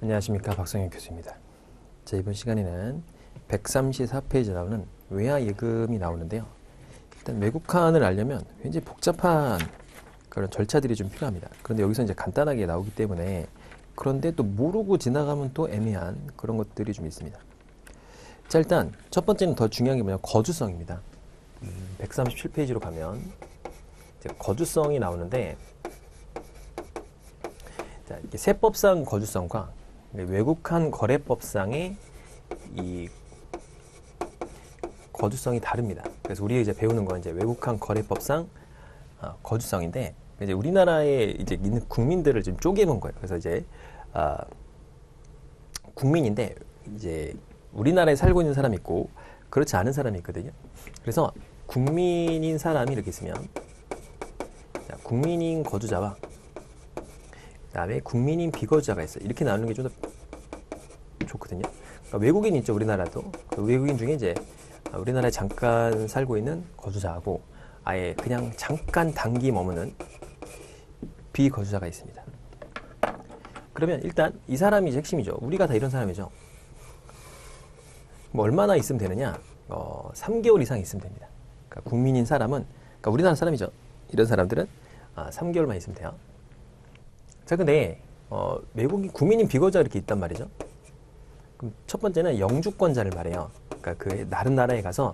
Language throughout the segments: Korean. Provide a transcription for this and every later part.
안녕하십니까, 박성현 교수입니다. 자, 이번 시간에는 134페이지에 나오는 외화예금이 나오는데요. 일단 외국환을 알려면 굉장히 복잡한 그런 절차들이 좀 필요합니다. 그런데 여기서 이제 간단하게 나오기 때문에, 그런데 또 모르고 지나가면 또 애매한 그런 것들이 좀 있습니다. 자, 일단 첫 번째는 더 중요한 게 뭐냐, 거주성입니다. 137페이지로 가면 이제 거주성이 나오는데, 자, 이게 세법상 거주성과 외국환 거래법상의 이 거주성이 다릅니다. 그래서 우리가 이제 배우는 건 이제 외국환 거래법상 거주성인데, 이제 우리나라에 이제 있는 국민들을 좀 쪼개본 거예요. 그래서 이제 국민인데 이제 우리나라에 살고 있는 사람이 있고 그렇지 않은 사람이 있거든요. 그래서 국민인 사람이 이렇게 있으면, 자, 국민인 거주자와 그다음에 국민인 비거주자가 있어요. 이렇게 나누는 게 좀 더 좋거든요. 그러니까 외국인 있죠, 우리나라도. 그 외국인 중에 이제 우리나라에 잠깐 살고 있는 거주자하고 아예 그냥 잠깐 단기 머무는 비거주자가 있습니다. 그러면 일단 이 사람이 이제 핵심이죠. 우리가 다 이런 사람이죠. 뭐 얼마나 있으면 되느냐? 3개월 이상 있으면 됩니다. 그러니까 국민인 사람은, 그러니까 우리나라 사람이죠. 이런 사람들은 3개월만 있으면 돼요. 자, 근데 외국인 국민인 비거주자 이렇게 있단 말이죠. 그럼 첫 번째는 영주권자를 말해요. 그러니까 그 다른 나라에 가서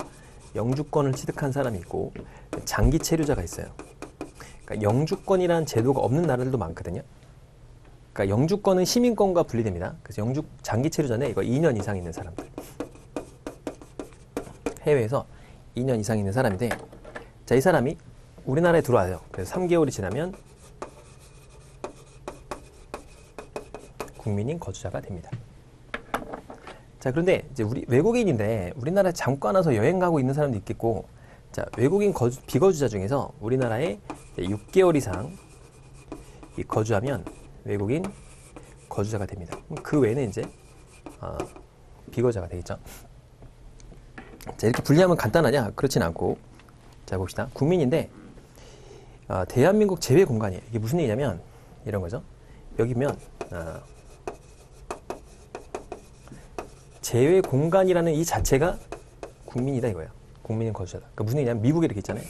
영주권을 취득한 사람이 있고 장기 체류자가 있어요. 그러니까 영주권이라는 제도가 없는 나라들도 많거든요. 그러니까 영주권은 시민권과 분리됩니다. 그래서 장기 체류자는 이거 2년 이상 있는 사람들. 해외에서 2년 이상 있는 사람인데, 자, 이 사람이 우리나라에 들어와요. 그래서 3개월이 지나면 국민인 거주자가 됩니다. 자, 그런데 이제 우리 외국인인데 우리나라에 잠깐 와서 여행 가고 있는 사람도 있겠고, 자, 외국인 비거주자 중에서 우리나라에 6개월 이상 거주하면 외국인 거주자가 됩니다. 그 외에는 이제 비거주자가 되겠죠. 자, 이렇게 분리하면 간단하냐? 그렇진 않고, 자, 봅시다. 국민인데 대한민국 제외 공간이에요. 이게 무슨 얘기냐면 이런 거죠. 여기면 제외 공간이라는 이 자체가 국민이다 이거예요. 국민인 거주자다. 그러니까 무슨 얘기냐면 미국에 이렇게 있잖아요.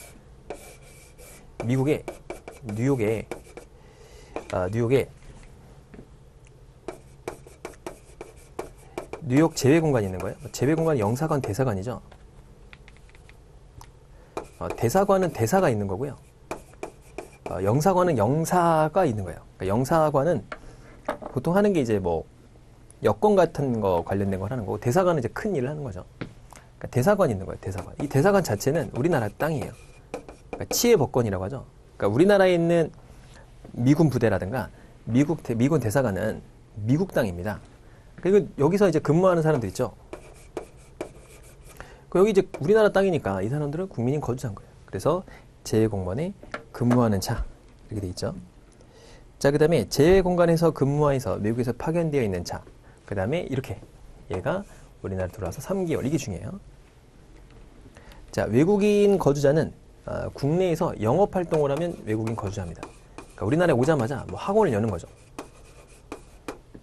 미국에 뉴욕에 뉴욕 제외 공간이 있는 거예요. 제외 공간이 영사관, 대사관이죠. 대사관은 대사가 있는 거고요. 영사관은 영사가 있는 거예요. 그러니까 영사관은 보통 하는 게 이제 뭐 여권 같은 거 관련된 걸 하는 거고, 대사관은 이제 큰 일을 하는 거죠. 그러니까 대사관이 있는 거예요. 대사관. 이 대사관 자체는 우리나라 땅이에요. 그러니까 치해법권이라고 하죠. 그러니까 우리나라에 있는 미군 부대라든가 미군 대사관은 미국 땅입니다. 그리고 여기서 이제 근무하는 사람들 있죠. 여기 이제 우리나라 땅이니까 이 사람들은 국민인 거주자인 거예요. 그래서 제외공무원에 근무하는 차 이렇게 돼 있죠. 자, 그 다음에 제외공간에서 근무해서 미국에서 파견되어 있는 차. 그 다음에 이렇게 얘가 우리나라 들어와서 3개월. 이게 중요해요. 자, 외국인 거주자는 국내에서 영업활동을 하면 외국인 거주자입니다. 그러니까 우리나라에 오자마자 뭐 학원을 여는 거죠.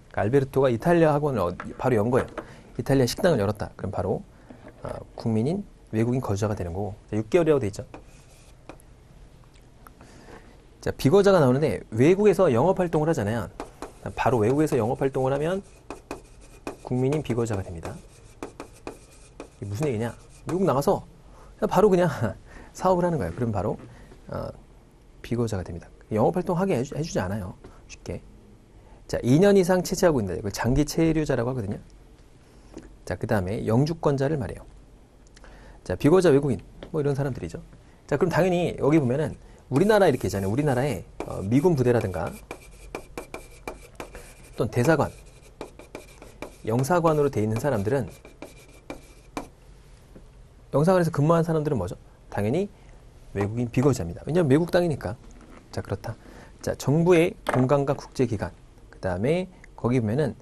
그러니까 알베르토가 이탈리아 학원을 바로 연 거예요. 이탈리아 식당을 열었다. 그럼 바로 국민인 외국인 거주자가 되는 거고, 6개월이라고 돼 있죠. 자, 비거주자가 나오는데 외국에서 영업활동을 하잖아요. 바로 외국에서 영업활동을 하면 국민인 비거주자가 됩니다. 이게 무슨 얘기냐? 미국 나가서 바로 그냥 사업을 하는 거예요. 그럼 바로 비거주자가 됩니다. 영업활동 하게 해주지 않아요. 쉽게. 자, 2년 이상 체류하고 있는다. 이걸 장기 체류자라고 하거든요. 자, 그 다음에 영주권자를 말해요. 자, 비거주자 외국인 뭐 이런 사람들이죠. 자, 그럼 당연히 여기 보면은 우리나라 이렇게 있잖아요. 우리나라에 미군 부대라든가 또는 대사관, 영사관으로 돼 있는 사람들은, 영사관에서 근무하는 사람들은 뭐죠? 당연히 외국인 비거주자입니다. 왜냐하면 외국 땅이니까. 자, 그렇다. 자, 정부의 공간과 국제기관, 그 다음에 거기 보면은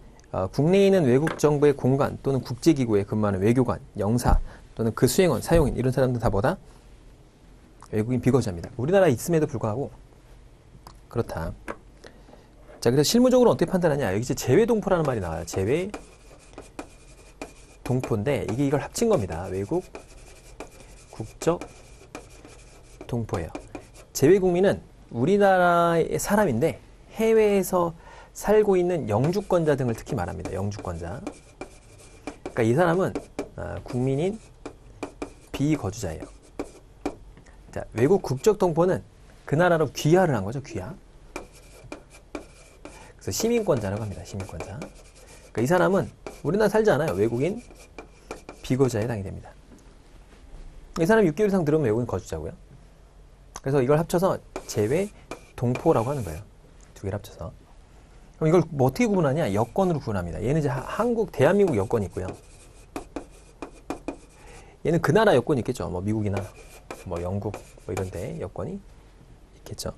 국내에 있는 외국 정부의 공간 또는 국제기구에 근무하는 외교관, 영사 또는 그 수행원, 사용인 이런 사람들 다 뭐다? 외국인 비거주자입니다. 우리나라에 있음에도 불구하고 그렇다. 자, 그래서 실무적으로 어떻게 판단하냐? 여기 이제 제외 동포라는 말이 나와요. 제외 동포인데 이게 이걸 합친 겁니다. 외국 국적 동포예요. 제외 국민은 우리나라의 사람인데 해외에서 살고 있는 영주권자 등을 특히 말합니다. 영주권자. 그러니까 이 사람은 국민인 비거주자예요. 자, 외국 국적 동포는 그 나라로 귀화를 한 거죠. 귀화. 그래서 시민권자라고 합니다. 시민권자. 그러니까 이 사람은 우리나라 살지 않아요. 외국인 비거주자에 해당이 됩니다. 이 사람 6개월 이상 들어오면 외국인 거주자고요. 그래서 이걸 합쳐서 제외 동포라고 하는 거예요. 두 개를 합쳐서. 그럼 이걸 뭐 어떻게 구분하냐? 여권으로 구분합니다. 얘는 이제 한국, 대한민국 여권이 있고요. 얘는 그 나라 여권이 있겠죠. 뭐 미국이나 뭐 영국 뭐 이런 데 여권이 있겠죠.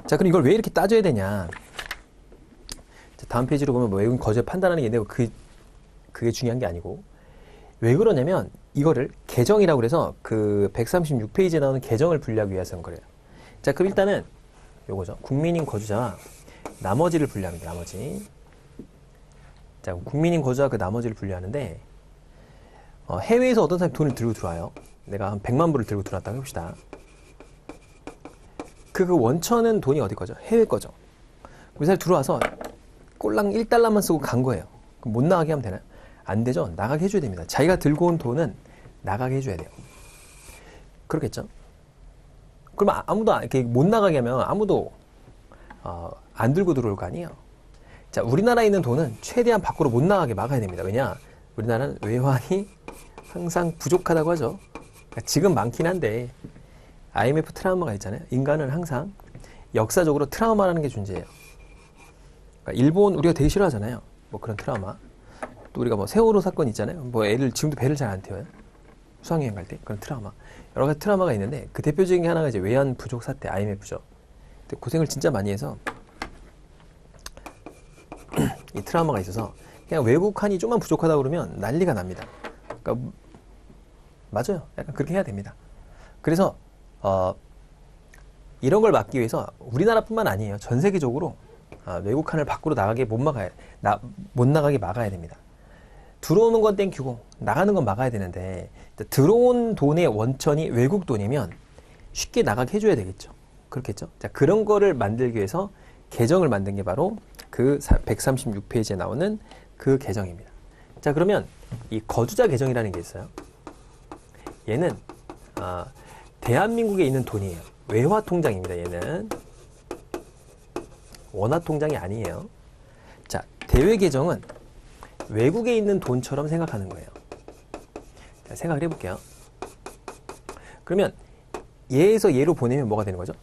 자, 그럼 이걸 왜 이렇게 따져야 되냐? 자, 다음 페이지로 보면 뭐 외국인 거주에 판단하는 게 있는데 그게 중요한 게 아니고 왜 그러냐면 이거를 계정이라고 그래서 그 136페이지에 나오는 계정을 분류하기 위해서 한 거예요. 자, 그럼 일단은 요거죠. 국민인 거주자와 나머지를 분류합니다. 나머지. 자, 국민인 거주자 그 나머지를 분류하는데 해외에서 어떤 사람이 돈을 들고 들어와요. 내가 한 100만 불을 들고 들어왔다고 해봅시다. 그 원천은 돈이 어디 거죠? 해외 거죠. 그 사람이 들어와서 꼴랑 1달러만 쓰고 간 거예요. 그럼 못 나가게 하면 되나요? 안 되죠. 나가게 해줘야 됩니다. 자기가 들고 온 돈은 나가게 해줘야 돼요. 그렇겠죠? 그러면 아무도 이렇게 못 나가게 하면 아무도 안 들고 들어올 거 아니에요. 자, 우리나라에 있는 돈은 최대한 밖으로 못 나가게 막아야 됩니다. 왜냐? 우리나라는 외환이 항상 부족하다고 하죠. 그러니까 지금 많긴 한데 IMF 트라우마가 있잖아요. 인간은 항상 역사적으로 트라우마라는 게 존재해요. 그러니까 일본 우리가 되게 싫어하잖아요. 뭐 그런 트라우마. 또 우리가 뭐 세월호 사건 있잖아요. 뭐 애를 지금도 배를 잘 안 태워요. 수학여행 갈 때 그런 트라우마. 여러 가지 트라우마가 있는데 그 대표적인 게 하나가 이제 외환 부족 사태 IMF죠. 근데 고생을 진짜 많이 해서 이 트라우마가 있어서 그냥 외국환이 좀만 부족하다 그러면 난리가 납니다. 그러니까 맞아요. 약간 그렇게 해야 됩니다. 그래서 이런 걸 막기 위해서 우리나라뿐만 아니에요. 전 세계적으로 외국환을 밖으로 못 나가게 막아야 됩니다. 들어오는 건 땡큐고 나가는 건 막아야 되는데 들어온 돈의 원천이 외국 돈이면 쉽게 나가게 해줘야 되겠죠. 그렇겠죠. 자, 그런 거를 만들기 위해서 계정을 만든 게 바로 그 136페이지에 나오는 그 계정입니다. 자, 그러면 이 거주자 계정이라는 게 있어요. 얘는 대한민국에 있는 돈이에요. 외화 통장입니다. 얘는 원화 통장이 아니에요. 자, 대외 계정은 외국에 있는 돈처럼 생각하는 거예요. 자, 생각을 해볼게요. 그러면 얘에서 얘로 보내면 뭐가 되는 거죠?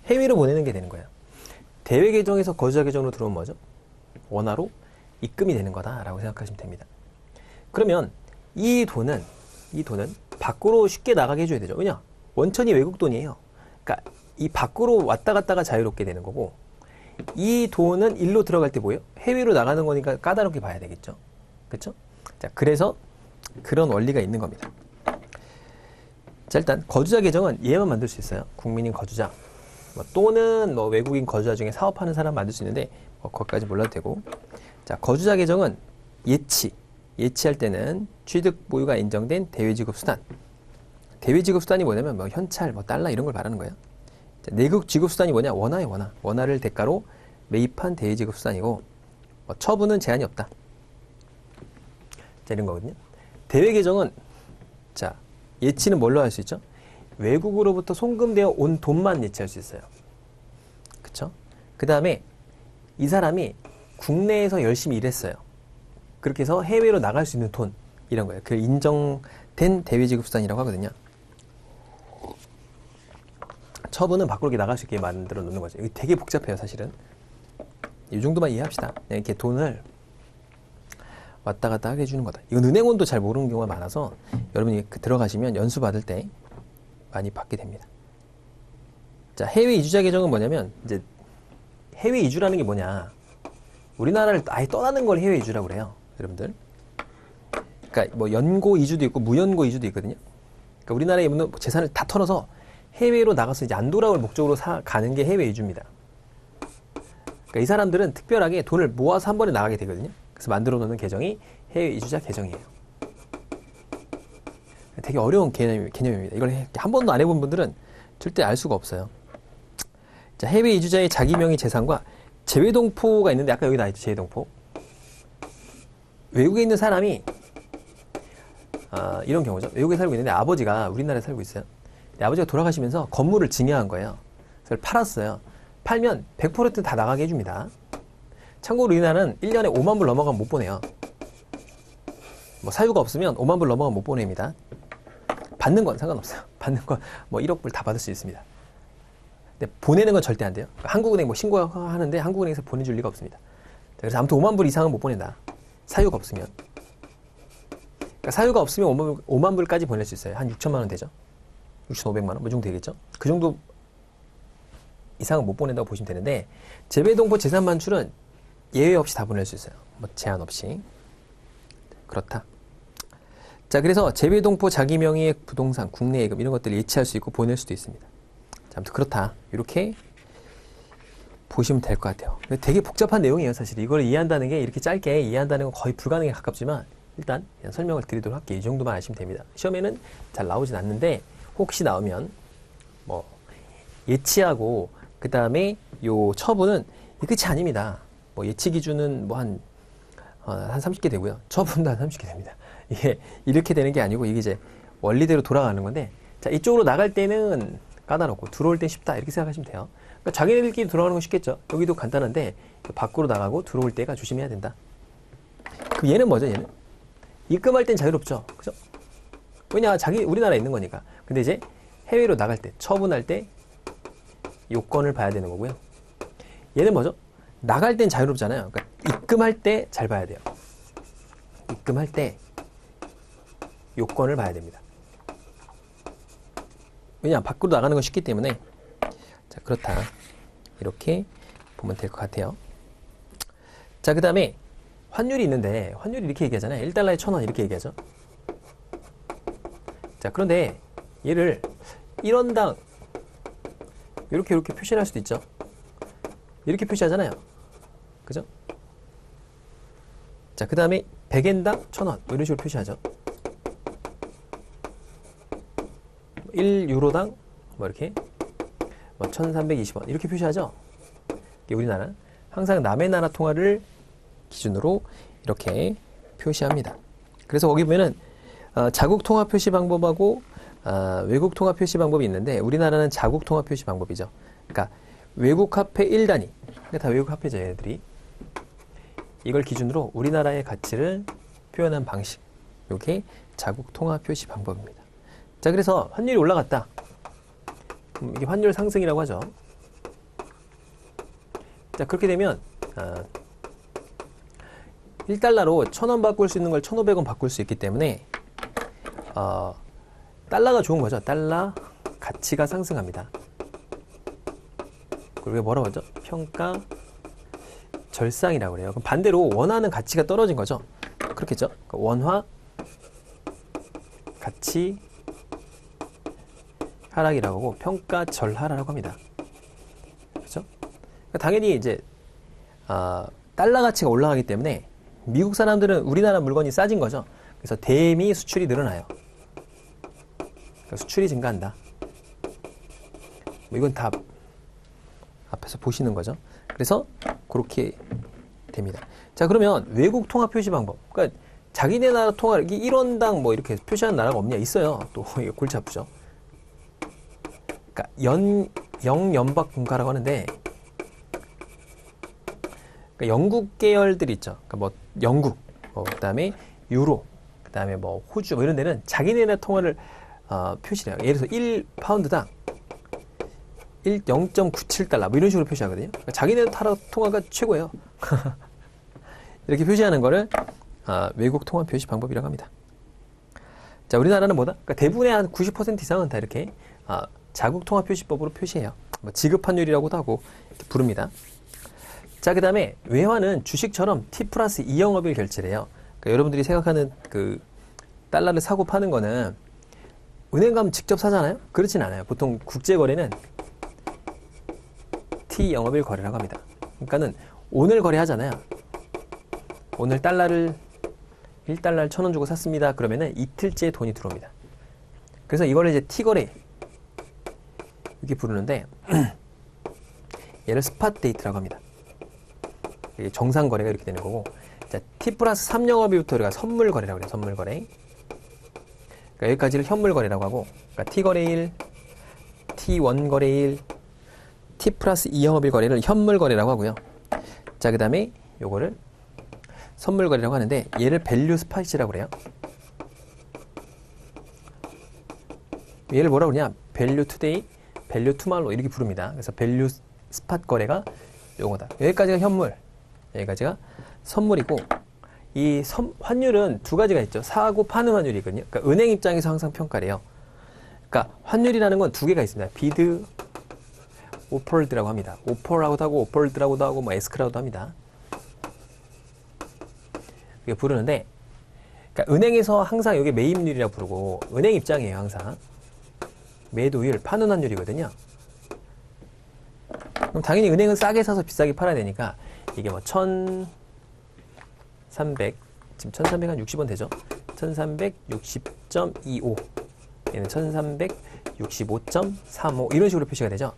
해외로 보내는 게 되는 거예요. 대외 계정에서 거주자 계정으로 들어오면 뭐죠? 원화로 입금이 되는 거다라고 생각하시면 됩니다. 그러면 이 돈은 밖으로 쉽게 나가게 해줘야 되죠. 왜냐? 원천이 외국 돈이에요. 그러니까 이 밖으로 왔다 갔다가 자유롭게 되는 거고 이 돈은 일로 들어갈 때 뭐예요? 해외로 나가는 거니까 까다롭게 봐야 되겠죠. 그렇죠? 자, 그래서 그런 원리가 있는 겁니다. 자, 일단 거주자 계정은 얘만 만들 수 있어요. 국민인 거주자. 또는 외국인 거주자 중에 사업하는 사람 만들 수 있는데 거기까지 몰라도 되고. 자, 거주자 계정은 예치할 때는 취득 보유가 인정된 대외지급 수단. 대외지급 수단이 뭐냐면 현찰, 달러 이런 걸 말하는 거예요. 자, 내국 지급 수단이 뭐냐? 원화예요, 원화. 원화를 대가로 매입한 대외지급 수단이고 처분은 제한이 없다. 자, 이런 거거든요. 대외 계정은 자, 예치는 뭘로 할 수 있죠? 외국으로부터 송금되어 온 돈만 예치할 수 있어요. 그쵸? 그 다음에 이 사람이 국내에서 열심히 일했어요. 그렇게 해서 해외로 나갈 수 있는 돈, 이런 거예요. 그 인정된 대외지급수단이라고 하거든요. 처분은 밖으로 나갈 수 있게 만들어 놓는 거죠. 이게 되게 복잡해요, 사실은. 이 정도만 이해합시다. 이렇게 돈을 왔다 갔다 하게 해주는 거다. 이건 은행원도 잘 모르는 경우가 많아서 여러분이 들어가시면 연수 받을 때 많이 받게 됩니다. 자, 해외 이주자 계정은 뭐냐면 이제 해외 이주라는 게 뭐냐? 우리나라를 아예 떠나는 걸 해외 이주라고 그래요, 여러분들. 그러니까 연고 이주도 있고 무연고 이주도 있거든요. 그러니까 우리나라에 있는 재산을 다 털어서 해외로 나가서 이제 안 돌아올 목적으로 가는 게 해외 이주입니다. 그러니까 그러니까 이 사람들은 특별하게 돈을 모아서 한 번에 나가게 되거든요. 그래서 만들어 놓는 계정이 해외 이주자 계정이에요. 되게 어려운 개념입니다. 이걸 한 번도 안 해본 분들은 절대 알 수가 없어요. 자, 해외 이주자의 자기 명의 재산과 재외동포가 있는데 아까 여기 나와있죠. 재외동포. 외국에 있는 사람이 이런 경우죠. 외국에 살고 있는데 아버지가 우리나라에 살고 있어요. 근데 아버지가 돌아가시면서 건물을 증여한 거예요. 그래서 팔았어요. 팔면 100%다 나가게 해줍니다. 참고로 우리나라는 1년에 5만 불 넘어가면 못 보내요. 뭐 사유가 없으면 5만 불 넘어가면 못 보냅니다. 받는 건 상관없어요. 받는 건 뭐 1억 불 다 받을 수 있습니다. 근데 보내는 건 절대 안 돼요. 그러니까 한국은행 뭐 신고하는데 한국은행에서 보내줄 리가 없습니다. 그래서 아무튼 5만 불 이상은 못 보낸다. 사유가 없으면. 그러니까 사유가 없으면 5만 불까지 보낼 수 있어요. 한 6천만 원 되죠. 6,500만 원? 뭐 정도 되겠죠. 그 정도 이상은 못 보낸다고 보시면 되는데 재외동포 재산 만출은 예외 없이 다 보낼 수 있어요. 뭐 제한 없이. 그렇다. 자, 그래서 재외동포 자기 명의의 부동산, 국내 예금 이런 것들을 예치할 수 있고 보낼 수도 있습니다. 자, 아무튼 그렇다. 이렇게 보시면 될 것 같아요. 근데 되게 복잡한 내용이에요, 사실. 이걸 이해한다는 게 이렇게 짧게 이해한다는 건 거의 불가능에 가깝지만 일단 그냥 설명을 드리도록 할게요. 이 정도만 아시면 됩니다. 시험에는 잘 나오진 않는데 혹시 나오면 뭐 예치하고 그 다음에 요 처분은 끝이 아닙니다. 뭐 예치 기준은 뭐 한 30개 되고요. 처분도 한 30개 됩니다. 이게 이렇게 되는 게 아니고 이게 이제 원리대로 돌아가는 건데 자, 이쪽으로 나갈 때는 까다롭고 들어올 땐 쉽다 이렇게 생각하시면 돼요. 그러니까 자기네들끼리 들어가는 건 쉽겠죠. 여기도 간단한데 밖으로 나가고 들어올 때가 조심해야 된다. 그럼 얘는 뭐죠? 얘는 입금할 땐 자유롭죠. 그죠? 왜냐 우리나라에 있는 거니까. 근데 이제 해외로 나갈 때 처분할 때 요건을 봐야 되는 거고요. 얘는 뭐죠? 나갈 땐 자유롭잖아요. 그러니까 입금할 때 잘 봐야 돼요. 입금할 때 요건을 봐야 됩니다. 왜냐 밖으로 나가는 건 쉽기 때문에 자 그렇다. 이렇게 보면 될 것 같아요. 자, 그 다음에 환율이 있는데 환율이 이렇게 얘기하잖아요. 1달러에 1,000원 이렇게 얘기하죠. 자, 그런데 얘를 1원당 이렇게 표시를 할 수도 있죠. 이렇게 표시하잖아요. 그죠? 자, 그 다음에 100엔당 1,000원 뭐 이런 식으로 표시하죠. 1유로당 뭐 이렇게 뭐 1,320원 이렇게 표시하죠. 이게 우리나라 항상 남의 나라 통화를 기준으로 이렇게 표시합니다. 그래서 거기 보면은 자국 통화 표시 방법하고 외국 통화 표시 방법이 있는데 우리나라는 자국 통화 표시 방법이죠. 그러니까 외국 화폐 1단위 다 외국 화폐죠. 얘네들이 이걸 기준으로 우리나라의 가치를 표현한 방식 이게 자국 통화 표시 방법입니다. 자, 그래서 환율이 올라갔다. 이게 환율 상승이라고 하죠. 자, 그렇게 되면 1달러로 1,000원 바꿀 수 있는 걸 1,500원 바꿀 수 있기 때문에 달러가 좋은 거죠. 달러 가치가 상승합니다. 그리고 뭐라고 하죠? 평가 절상이라고 그래요. 그럼 반대로 원화는 가치가 떨어진 거죠. 그렇겠죠? 원화 가치 하락이라고 하고 평가 절하라고 합니다. 그렇죠? 그러니까 당연히 이제 달러 가치가 올라가기 때문에 미국 사람들은 우리나라 물건이 싸진 거죠. 그래서 대미 수출이 늘어나요. 그러니까 수출이 증가한다. 뭐 이건 다 앞에서 보시는 거죠. 그래서 그렇게 됩니다. 자, 그러면 외국 통화 표시 방법. 그러니까 자기네 나라 통화 이게 1원당 뭐 이렇게 표시하는 나라가 없냐? 있어요. 또 이게 골치 아프죠. 그러니까 영연박 분가라고 하는데 그러니까 영국 계열들이 있죠. 그러니까 뭐 영국, 그다음에 유로, 그다음에 뭐 호주 뭐 이런 데는 자기네나 통화를 표시를 해요. 예를 들어서 1파운드당 0.97달러 뭐 이런 식으로 표시하거든요. 그러니까 자기네 통화가 최고예요. 이렇게 표시하는 거를 외국 통화 표시 방법이라고 합니다. 자, 우리나라는 뭐다? 그러니까 대부분의 한 90% 이상은 다 이렇게 자국 통화 표시법으로 표시해요. 뭐 지급 환율이라고도 하고 이렇게 부릅니다. 자, 그 다음에 외화는 주식처럼 T+2 영업일 결제를 해요. 그러니까 여러분들이 생각하는 그 달러를 사고 파는 거는 은행 가면 직접 사잖아요? 그렇진 않아요. 보통 국제거래는 T 영업일 거래라고 합니다. 그러니까는 오늘 거래하잖아요. 오늘 달러를 1달러를 1,000원 주고 샀습니다. 그러면은 이틀째 돈이 들어옵니다. 그래서 이거를 이제 T거래 이렇게 부르는데 얘를 스팟 데이트라고 합니다. 이게 정상 거래가 이렇게 되는 거고, 자, T 플러스 3영업일부터 우리가 선물 거래라고 그래요. 선물 거래. 그러니까 여기까지를 현물 거래라고 하고, 그러니까 T 거래일, T1 거래일, T 플러스 2영업일 거래를 현물 거래라고 하고요. 자, 그 다음에 요거를 선물 거래라고 하는데, 얘를 밸류 스팟이라고 그래요. 얘를 뭐라고 그러냐? 밸류 투데이, 밸류 투말로 이렇게 부릅니다. 그래서 밸류 스팟 거래가 요거다. 여기까지가 현물, 여기까지가 선물이고, 이 환율은 두 가지가 있죠. 사고 파는 환율이거든요. 그러니까 은행 입장에서 항상 평가래요. 그러니까 환율이라는 건 두 개가 있습니다. 비드, 오퍼드라고 합니다. 오퍼라고도 하고 오퍼드라고도 하고 뭐 에스크라고도 합니다. 이게 부르는데, 그러니까 은행에서 항상 이게 매입률이라고 부르고, 은행 입장이에요. 항상 매도율, 파는 환율이거든요. 그럼 당연히 은행은 싸게 사서 비싸게 팔아야 되니까 이게 뭐 1,300, 지금 1,360원 되죠? 1,360.25, 얘는 1,365.35 이런 식으로 표시가 되죠.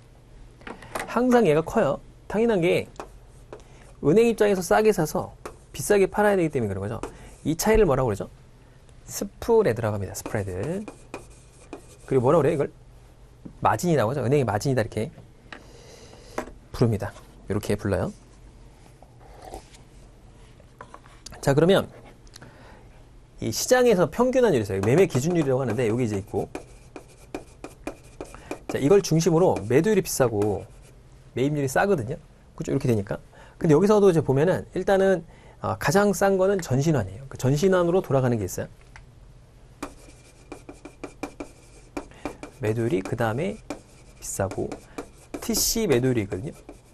항상 얘가 커요. 당연한 게 은행 입장에서 싸게 사서 비싸게 팔아야 되기 때문에 그런 거죠. 이 차이를 뭐라고 그러죠? 스프레드라고 합니다. 스프레드. 그리고 뭐라고 그래요? 이걸 마진이라고 하죠. 은행의 마진이다 이렇게 부릅니다. 이렇게 불러요. 자, 그러면 이 시장에서 평균환율이 있어요. 매매 기준율이라고 하는데 여기 이제 있고, 자, 이걸 중심으로 매도율이 비싸고 매입률이 싸거든요. 그죠? 이렇게 되니까. 근데 여기서도 이제 보면은 일단은 가장 싼 거는 전신환이에요. 그 전신환으로 돌아가는 게 있어요. 매도율이 그 다음에 비싸고, TC 매도율이 있거든요.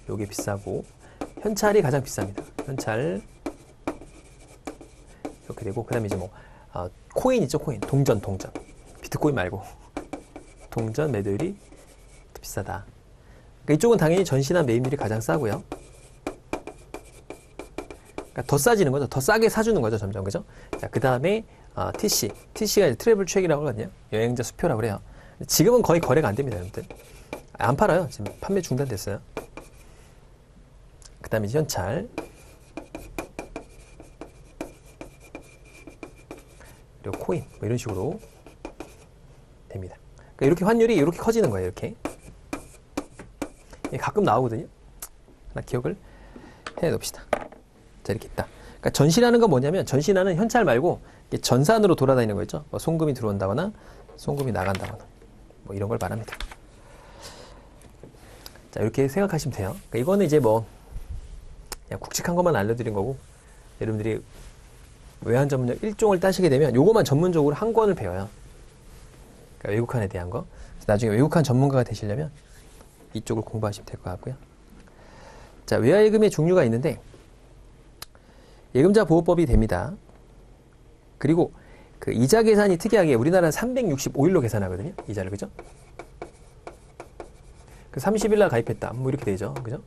요게 비싸고, 현찰이 가장 비쌉니다. 현찰 이렇게 되고, 그 다음에 이제 뭐 코인 있죠. 코인, 동전 비트코인 말고 동전 매도율이 비싸다. 그러니까 이쪽은 당연히 전신한 매입률이 가장 싸고요. 그러니까 더 싸지는 거죠. 더 싸게 사주는 거죠, 점점. 그죠? 자, 그 다음에 TC가 이제 트래블 트랙이라고 하거든요. 여행자 수표라고 그래요. 지금은 거의 거래가 안 됩니다, 여러분들. 안 팔아요. 지금 판매 중단됐어요. 그 다음에 현찰, 그리고 코인, 뭐 이런 식으로 됩니다. 그러니까 이렇게 환율이 이렇게 커지는 거예요. 이렇게 가끔 나오거든요. 하나 기억을 해 놓읍시다. 자, 이렇게 있다. 그러니까 전시라는 건 뭐냐면, 전시라는 현찰 말고 전산으로 돌아다니는 거 있죠. 뭐 송금이 들어온다거나 송금이 나간다거나 뭐 이런 걸 말합니다. 자, 이렇게 생각하시면 돼요. 그러니까 이거는 이제 뭐 그냥 굵직한 것만 알려드린 거고, 여러분들이 외환 전문역 1종을 따시게 되면 요것만 전문적으로 한 권을 배워요. 그러니까 외국환에 대한 거. 나중에 외국환 전문가가 되시려면 이쪽을 공부하시면 될 것 같고요. 자, 외화예금의 종류가 있는데, 예금자 보호법이 됩니다. 그리고 그 이자 계산이 특이하게 우리나라는 365일로 계산하거든요. 이자를. 그죠? 그 30일 날 가입했다. 뭐 이렇게 되죠. 그죠?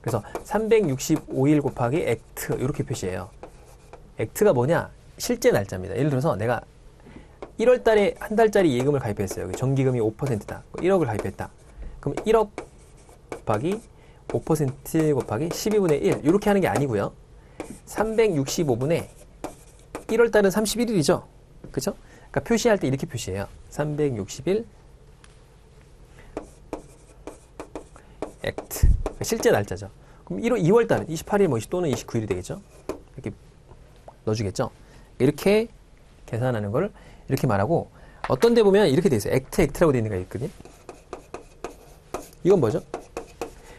그래서 365일 곱하기 액트 이렇게 표시해요. 액트가 뭐냐? 실제 날짜입니다. 예를 들어서 내가 1월 달에 한 달짜리 예금을 가입했어요. 정기금이 5%다. 1억을 가입했다. 그럼 1억 곱하기 5% 곱하기 12분의 1 이렇게 하는 게 아니고요. 365분의 1월 달은 31일이죠. 그죠? 그러니까 표시할 때 이렇게 표시해요. 360일 액트. 그러니까 실제 날짜죠. 그럼 2월 달은 28일 뭐 또는 29일이 되겠죠. 이렇게 넣어주겠죠. 이렇게 계산하는 걸 이렇게 말하고, 어떤 데 보면 이렇게 돼 있어요. 액트라고 되어 있는 거 있거든요. 이건 뭐죠?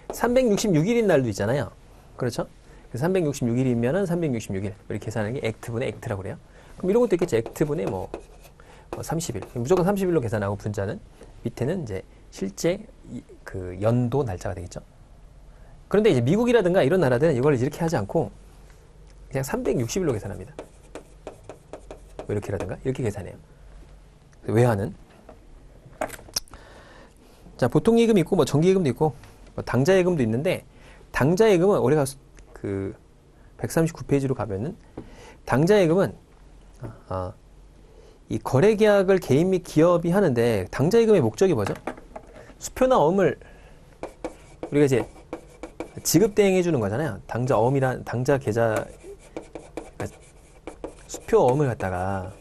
366일인 날도 있잖아요. 그렇죠? 366일이면은 366일. 이렇게 계산하는 게 액트분의 액트라고 그래요. 그럼 이런 것도 있겠죠. 액트분의 뭐 30일. 무조건 30일로 계산하고, 분자는 밑에는 이제 실제 그 연도 날짜가 되겠죠. 그런데 이제 미국이라든가 이런 나라들은 이걸 이렇게 하지 않고 그냥 360일로 계산합니다. 뭐 이렇게라든가 이렇게 계산해요. 외화는. 자, 보통 예금이 있고 뭐 정기 예금도 있고 뭐 당좌 예금도 있는데, 당좌 예금은 우리가 그 139페이지로 가면은 당좌 예금은 이 거래 계약을 개인 및 기업이 하는데 당좌 예금의 목적이 뭐죠? 수표나 어음을 우리가 이제 지급 대행해 주는 거잖아요. 당좌 어음이란 당좌 계좌 그러니까 수표 어음을 갖다가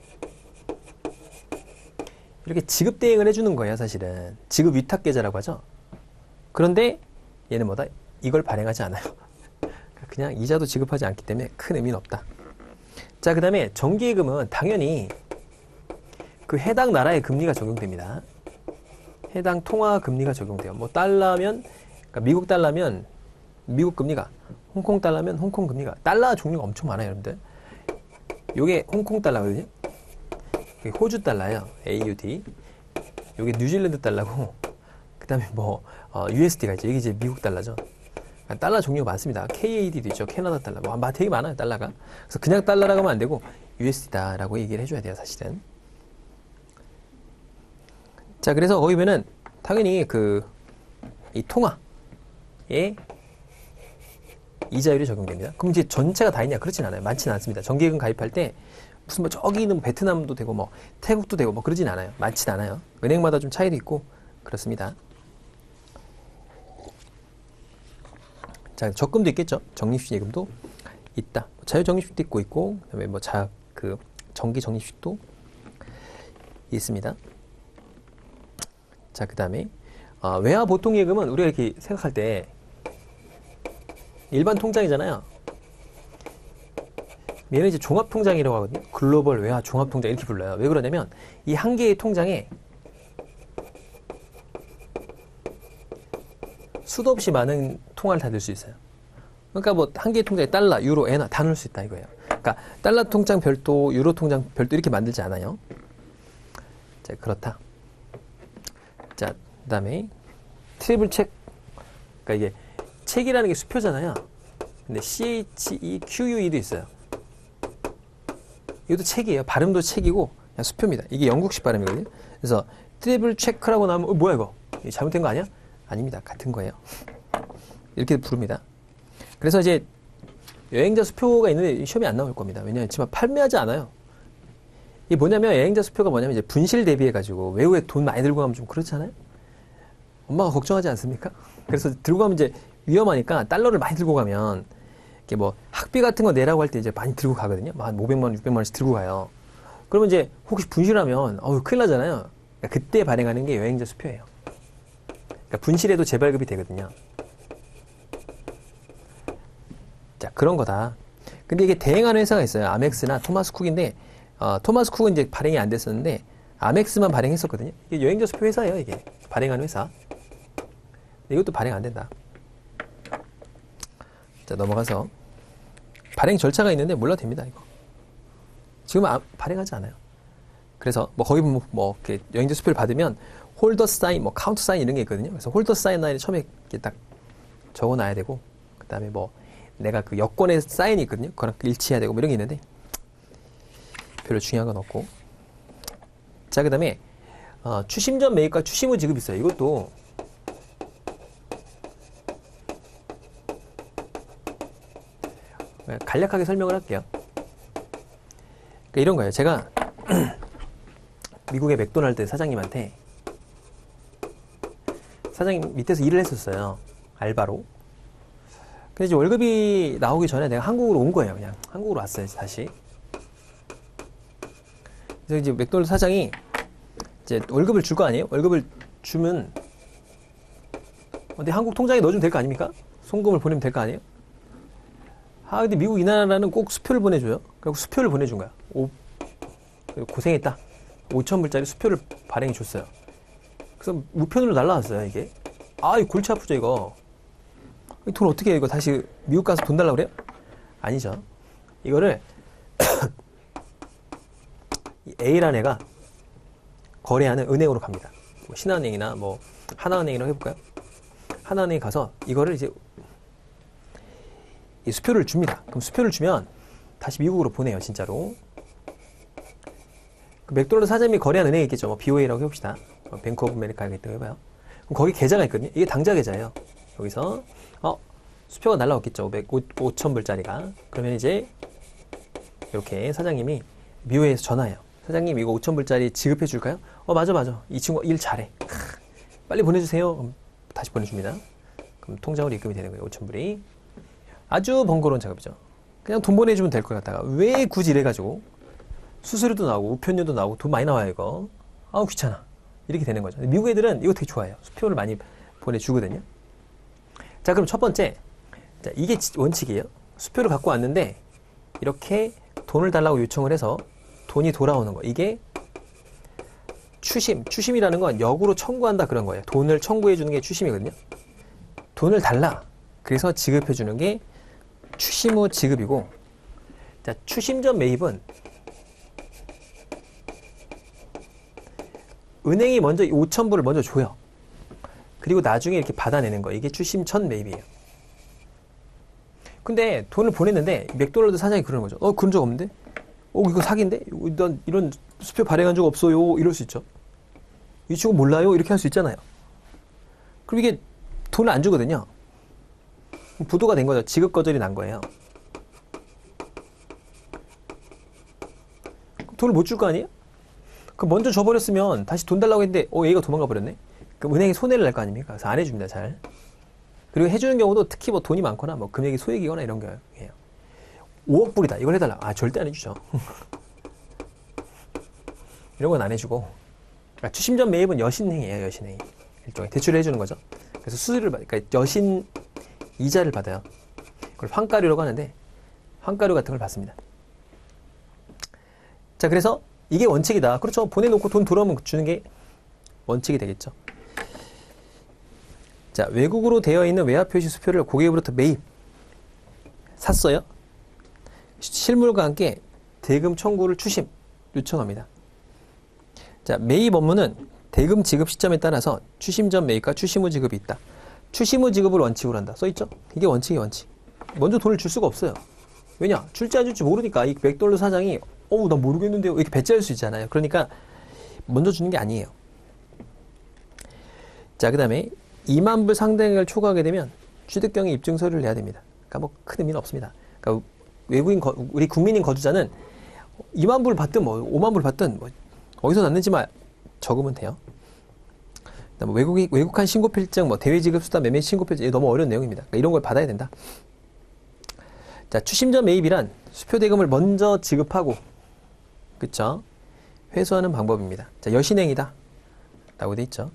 이렇게 지급 대행을 해주는 거예요. 사실은 지급 위탁 계좌라고 하죠. 그런데 얘는 뭐다? 이걸 발행하지 않아요. 그냥 이자도 지급하지 않기 때문에 큰 의미는 없다. 자, 그 다음에 정기예금은 당연히 그 해당 나라의 금리가 적용됩니다. 해당 통화 금리가 적용돼요. 뭐 달러면 그러니까 미국 달러면 미국 금리가, 홍콩 달러면 홍콩 금리가, 달러 종류가 엄청 많아요, 여러분들. 요게 홍콩 달러거든요. 이게 호주 달러예요. AUD. 요게 뉴질랜드 달러고, 그 다음에 뭐 USD가 있죠. 이게 이제 미국 달러죠. 달러 종류가 많습니다. KAD도 있죠. 캐나다 달러. 뭐 되게 많아요, 달러가. 그래서 그냥 달러라고 하면 안 되고 USD다라고 얘기를 해줘야 돼요, 사실은. 자, 그래서 거기 보면은 당연히 이 통화에 이자율이 적용됩니다. 그럼 이제 전체가 다 있냐? 그렇진 않아요. 많지는 않습니다. 정기예금 가입할 때 무슨 뭐 저기는 베트남도 되고 뭐 태국도 되고 뭐 그러진 않아요. 많진 않아요. 은행마다 좀 차이도 있고 그렇습니다. 자, 적금도 있겠죠. 적립식 예금도 있다. 자유적립식도 있고, 그다음에 뭐 정기 적립식도 있습니다. 자, 그 다음에 외화 보통 예금은 우리가 이렇게 생각할 때 일반 통장이잖아요. 얘는 이제 종합 통장이라고 하거든요. 글로벌 외화 종합 통장 이렇게 불러요. 왜 그러냐면 이 한 개의 통장에 수도 없이 많은 통화를 다 넣을 수 있어요. 그러니까 뭐 한 개의 통장에 달러, 유로, 엔화 다 넣을 수 있다 이거예요. 그러니까 달러 통장 별도, 유로 통장 별도 이렇게 만들지 않아요. 자, 그렇다. 자, 그 다음에 트리플 책. 그러니까 이게 책이라는 게 수표잖아요. 근데 CHEQUE도 있어요. 이것도 책이에요. 발음도 책이고 그냥 수표입니다. 이게 영국식 발음이거든요. 그래서 트리플 체크라고 나오면 뭐야 이거? 잘못된 거 아니야? 아닙니다. 같은 거예요. 이렇게 부릅니다. 그래서 이제 여행자 수표가 있는데 시험에 안 나올 겁니다. 왜냐하면 지금 판매하지 않아요. 이게 뭐냐면 여행자 수표가 뭐냐면 이제 분실 대비해가지고 외국에 돈 많이 들고 가면 좀 그렇잖아요. 엄마가 걱정하지 않습니까? 그래서 들고 가면 이제 위험하니까 달러를 많이 들고 가면 이렇게 뭐 학비 같은 거 내라고 할 때 이제 많이 들고 가거든요. 한 500만 원, 600만 원씩 들고 가요. 그러면 이제 혹시 분실하면 큰일 나잖아요. 그러니까 그때 발행하는 게 여행자 수표예요. 그러니까 분실해도 재발급이 되거든요. 자, 그런 거다. 근데 이게 대행하는 회사가 있어요. 아멕스나 토마스 쿡인데 토마스 쿡은 이제 발행이 안 됐었는데 아멕스만 발행했었거든요. 이게 여행자 수표 회사예요. 이게 발행하는 회사. 이것도 발행 안 된다. 자, 넘어가서 발행 절차가 있는데 몰라도 됩니다. 이거 지금 발행하지 않아요. 그래서 뭐 거기 뭐 이렇게 여행자 수표를 받으면 홀더 사인, 뭐 카운트 사인 이런 게 있거든요. 그래서 홀더 사인 라인에 처음에 이렇게 딱 적어놔야 되고, 그 다음에 뭐 내가 그 여권에 사인이 있거든요. 그거랑 일치해야 되고 뭐 이런 게 있는데 별로 중요한 건 없고. 자, 그 다음에 추심 전 매입과 추심 후 지급이 있어요. 이것도 간략하게 설명을 할게요. 그러니까 이런 거예요. 제가 미국의 맥도날드 사장님한테 사장님 밑에서 일을 했었어요. 알바로. 근데 이제 월급이 나오기 전에 내가 한국으로 온 거예요. 그냥 한국으로 왔어요. 다시. 그래서 이제 맥도날드 사장이 이제 월급을 줄 거 아니에요? 월급을 주면 내 한국 통장에 넣어주면 될 거 아닙니까? 송금을 보내면 될 거 아니에요? 근데 미국 이 나라는 꼭 수표를 보내줘요. 그래서 수표를 보내준 거야. 고생했다. 5,000불짜리 수표를 발행해 줬어요. 그래서 우편으로 날라왔어요, 이게. 이거 골치 아프죠, 이거. 돈 어떻게 해, 이거 다시 미국 가서 돈 달라고 그래요? 아니죠. 이거를 A라는 애가 거래하는 은행으로 갑니다. 뭐 신한은행이나 뭐 하나은행이라고 해볼까요? 하나은행에 가서 이거를 이제 이 수표를 줍니다. 그럼 수표를 주면 다시 미국으로 보내요, 진짜로. 그 맥도날드 사장님이 거래한 은행이 있겠죠. 뭐 BOA라고 해봅시다. 뱅크 오브 아메리카가 있다고 해봐요. 그럼 거기 계좌가 있거든요. 이게 당좌 계좌예요. 여기서 수표가 날라왔겠죠. 5,000불짜리가. 그러면 이제 이렇게 사장님이 미호에서 전화해요. 사장님 이거 5,000불짜리 지급해 줄까요? 맞아. 이 친구 일 잘해. 빨리 보내주세요. 그럼 다시 보내줍니다. 그럼 통장으로 입금이 되는 거예요. 5,000불이. 아주 번거로운 작업이죠. 그냥 돈 보내주면 될 것 같다가 왜 굳이 이래가지고 수수료도 나오고 우편료도 나오고 돈 많이 나와요 이거. 아우 귀찮아. 이렇게 되는 거죠. 미국 애들은 이거 되게 좋아해요. 수표를 많이 보내주거든요. 자 그럼 첫 번째, 자, 이게 원칙이에요. 수표를 갖고 왔는데 이렇게 돈을 달라고 요청을 해서 돈이 돌아오는 거. 이게 추심이라는 건 역으로 청구한다 그런 거예요. 돈을 청구해 주는 게 추심이거든요. 돈을 달라. 그래서 지급해 주는 게 추심 후 지급이고, 자, 추심 전 매입은 은행이 먼저 5,000불을 먼저 줘요. 그리고 나중에 이렇게 받아내는 거. 이게 추심 전 매입이에요. 근데 돈을 보냈는데 맥도날드 사장이 그러는 거죠. 그런 적 없는데? 이거 사기인데? 난 이런 수표 발행한 적 없어요. 이럴 수 있죠. 이 친구 몰라요? 이렇게 할 수 있잖아요. 그럼 이게 돈을 안 주거든요. 부도가 된 거죠. 지급 거절이 난 거예요. 돈을 못 줄 거 아니에요? 그럼 먼저 줘버렸으면 다시 돈 달라고 했는데 얘가 도망가 버렸네? 그럼 은행이 손해를 낼 거 아닙니까? 그래서 안 해줍니다. 잘. 그리고 해주는 경우도 특히 뭐 돈이 많거나 뭐 금액이 소액이거나 이런 거예요. 5억 불이다. 이걸 해달라. 절대 안 해주죠. 이런 건 안 해주고. 그러니까 추심전 매입은 여신행위예요. 여신행위. 일종의 대출을 해주는 거죠. 그래서 수수료를 그러니까 여신 이자를 받아요. 그걸 환가료라고 하는데 환가료 같은 걸 받습니다. 자, 그래서 이게 원칙이다. 그렇죠. 보내놓고 돈 돌아오면 주는 게 원칙이 되겠죠. 자, 외국으로 되어 있는 외화 표시 수표를 고객으로부터 매입. 샀어요. 실물과 함께 대금 청구를 추심 요청합니다. 자, 매입 업무는 대금 지급 시점에 따라서 추심 전 매입과 추심 후 지급이 있다. 추심 후 지급을 원칙으로 한다. 써있죠? 이게 원칙이 원칙. 먼저 돈을 줄 수가 없어요. 왜냐? 줄지 안 줄지 모르니까 이 맥도날드 사장이 난 모르겠는데요. 이렇게 배째할 수 있잖아요. 그러니까 먼저 주는 게 아니에요. 자, 그 다음에 2만 불 상당액을 초과하게 되면 취득경위 입증 서류를 내야 됩니다. 그러니까 뭐 큰 의미는 없습니다. 그러니까 우리 국민인 거주자는 2만 불 받든 뭐 5만 불 받든 뭐 어디서 났는지만 적으면 돼요. 뭐 외국한 신고필증, 뭐 대외지급수다, 매매 신고필증, 너무 어려운 내용입니다. 그러니까 이런 걸 받아야 된다. 자, 추심 전 매입이란 수표 대금을 먼저 지급하고, 그쵸? 회수하는 방법입니다. 자, 여신행위다. 라고 돼 있죠.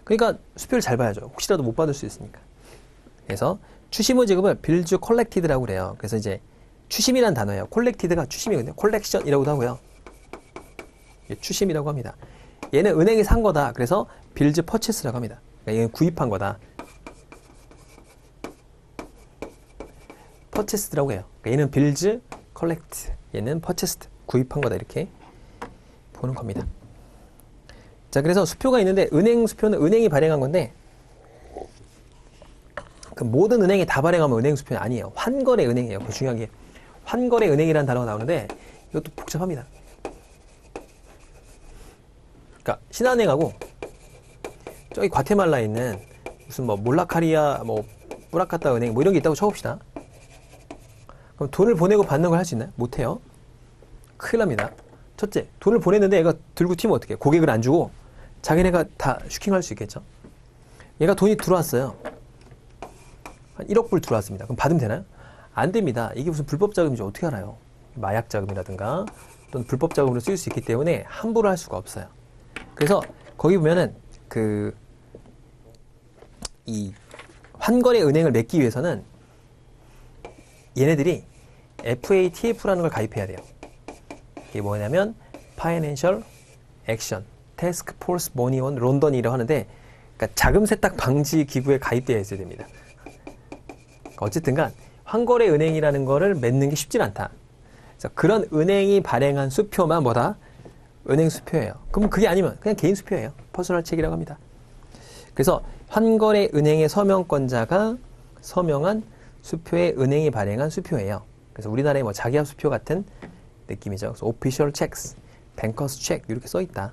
그러니까 수표를 잘 봐야죠. 혹시라도 못 받을 수 있으니까. 그래서 추심 후 지급을 빌즈 콜렉티드라고 그래요. 그래서 이제 추심이란 단어예요. 콜렉티드가 추심이거든요. 콜렉션이라고도 하고요. 추심이라고 합니다. 얘는 은행이 산 거다. 그래서 빌즈 퍼체스라고 합니다. 그러니까 얘는 구입한 거다. 퍼체스라고 해요. 그러니까 얘는 빌즈 컬렉트, 얘는 퍼체스트, 구입한 거다. 이렇게 보는 겁니다. 자, 그래서 수표가 있는데 은행 수표는 은행이 발행한 건데 그 모든 은행이 다 발행하면 은행 수표는 아니에요. 환거래 은행이에요. 그 중요한 게 환거래 은행이라는 단어가 나오는데 이것도 복잡합니다. 그러니까 신한은행하고 저기 과테말라에 있는 무슨 뭐 몰라카리아 뭐 뿌라카타 은행 뭐 이런 게 있다고 쳐봅시다. 그럼 돈을 보내고 받는 걸 할 수 있나요? 못해요. 큰일 납니다. 첫째, 돈을 보냈는데 얘가 들고 튀면 어떻게 해요? 고객을 안 주고 자기네가 다 슈킹할 수 있겠죠. 얘가 돈이 들어왔어요. 한 1억 불 들어왔습니다. 그럼 받으면 되나요? 안 됩니다. 이게 무슨 불법 자금인지 어떻게 알아요? 마약 자금이라든가 또는 불법 자금으로 쓰일 수 있기 때문에 함부로 할 수가 없어요. 그래서 거기 보면은 이 환거래 은행을 맺기 위해서는 얘네들이 FATF라는 걸 가입해야 돼요. 이게 뭐냐면 Financial Action Task Force Money on London이라고 하는데, 그러니까 자금 세탁 방지 기구에 가입되어 있어야 됩니다. 어쨌든간 환거래 은행이라는 거를 맺는 게 쉽진 않다. 그래서 그런 은행이 발행한 수표만 뭐다? 은행 수표예요. 그럼 그게 아니면 그냥 개인 수표예요. 퍼스널 체크이라고 합니다. 그래서 환거래 은행의 서명권자가 서명한 수표에 은행이 발행한 수표예요. 그래서 우리나라의 뭐 자기합 수표 같은 느낌이죠. 그래서 official checks, bankers check 이렇게 써 있다.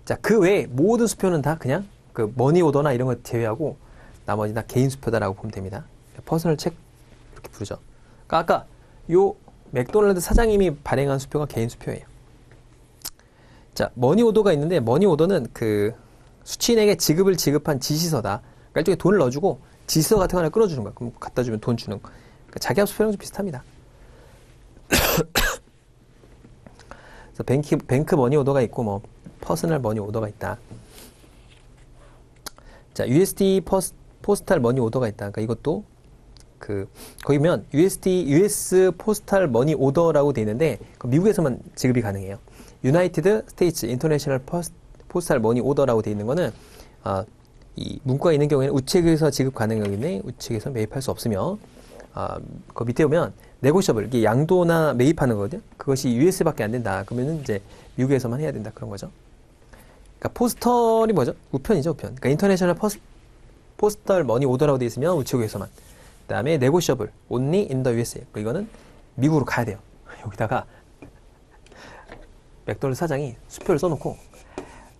자, 그 외에 모든 수표는 다 그냥 그 머니 오더나 이런 거 제외하고 나머지 다 개인 수표다라고 보면 됩니다. 퍼스널 책 이렇게 부르죠. 그러니까 아까 요 맥도날드 사장님이 발행한 수표가 개인 수표예요. 자, 머니 오더가 있는데 머니 오더는 그 수취인에게 지급을 지급한 지시서다. 그러니까 일종의 돈을 넣어주고 지시서 같은 거 하나 끌어주는 거야. 그럼 갖다 주면 돈 주는 거. 그러니까 자기합 수표랑 좀 비슷합니다. 그래서 뱅크 머니 오더가 있고 뭐 퍼스널 머니 오더가 있다. 자, USD 포스탈 머니 오더가 있다. 그러니까 이것도 거기면 US 포스탈 머니 오더라고 돼 있는데 미국에서만 지급이 가능해요. 유나이티드 스테이츠 인터내셔널 포스탈 머니 오더라고 돼 있는 거는 이 문구가 있는 경우에는 우측에서 지급 가능하겠네. 우측에서 매입할 수 없으며 그 밑에 보면 네고셔블 이게 양도나 매입하는 거거든요. 그것이 US밖에 안 된다. 그러면은 이제 미국에서만 해야 된다 그런 거죠. 그러니까 포스털이 뭐죠? 우편이죠, 우편. 그러니까 인터내셔널 포스털 머니 오더라고 돼 있으면 우측에서만. 그다음에 네고셔블 only in the USA. 이거는 미국으로 가야 돼요. 여기다가 맥도날드 사장이 수표를 써놓고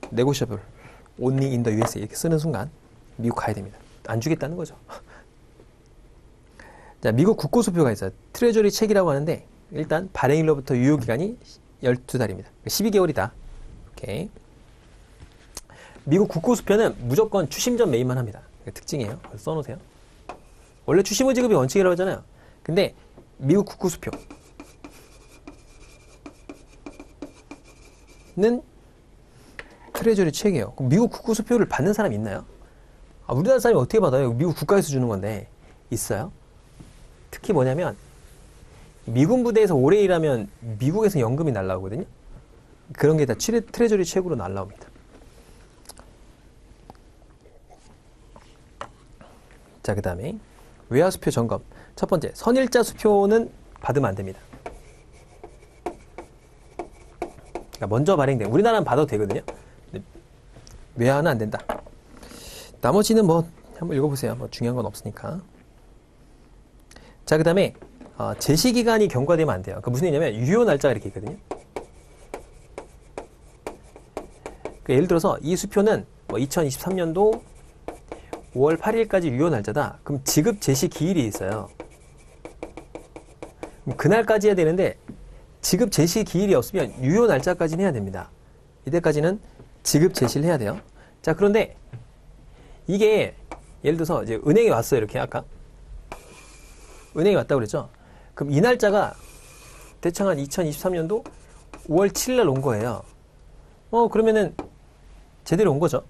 네고셔블 only in the USA 이렇게 쓰는 순간 미국 가야 됩니다. 안 주겠다는 거죠. 자, 미국 국고수표가 있어요. 트레저리 책이라고 하는데 일단 발행일로부터 유효기간이 12달입니다. 12개월이다. 오케이. 미국 국고수표는 무조건 추심 전 매입만 합니다. 특징이에요. 써놓으세요. 원래 추심 후 지급이 원칙이라고 하잖아요. 근데 미국 국고수표는 트레저리 책이에요. 그럼 미국 국고수표를 받는 사람이 있나요? 우리나라 사람이 어떻게 받아요? 미국 국가에서 주는 건데. 있어요? 특히 뭐냐면 미군 부대에서 오래 일하면 미국에서 연금이 날라오거든요. 그런 게 다 트레저리 책으로 날라옵니다. 자, 그 다음에 외화 수표 점검. 첫 번째, 선일자 수표는 받으면 안 됩니다. 그러니까 먼저 발행된 우리나라는 받아도 되거든요. 외화는 안 된다. 나머지는 뭐 한번 읽어보세요. 뭐 중요한 건 없으니까. 자, 그 다음에 제시기간이 경과되면 안 돼요. 그러니까 무슨 얘기냐면 유효 날짜가 이렇게 있거든요. 그러니까 예를 들어서 이 수표는 뭐 2023년도 5월 8일까지 유효 날짜다. 그럼 지급 제시 기일이 있어요. 그럼 그날까지 해야 되는데 지급 제시 기일이 없으면 유효 날짜까지는 해야 됩니다. 이때까지는 지급 제시를 해야 돼요. 자, 그런데 이게 예를 들어서 이제 은행에 왔어요. 이렇게 아까 은행에 왔다고 그랬죠. 그럼 이 날짜가 대충 한 2023년도 5월 7일 날 온 거예요. 그러면은 제대로 온 거죠.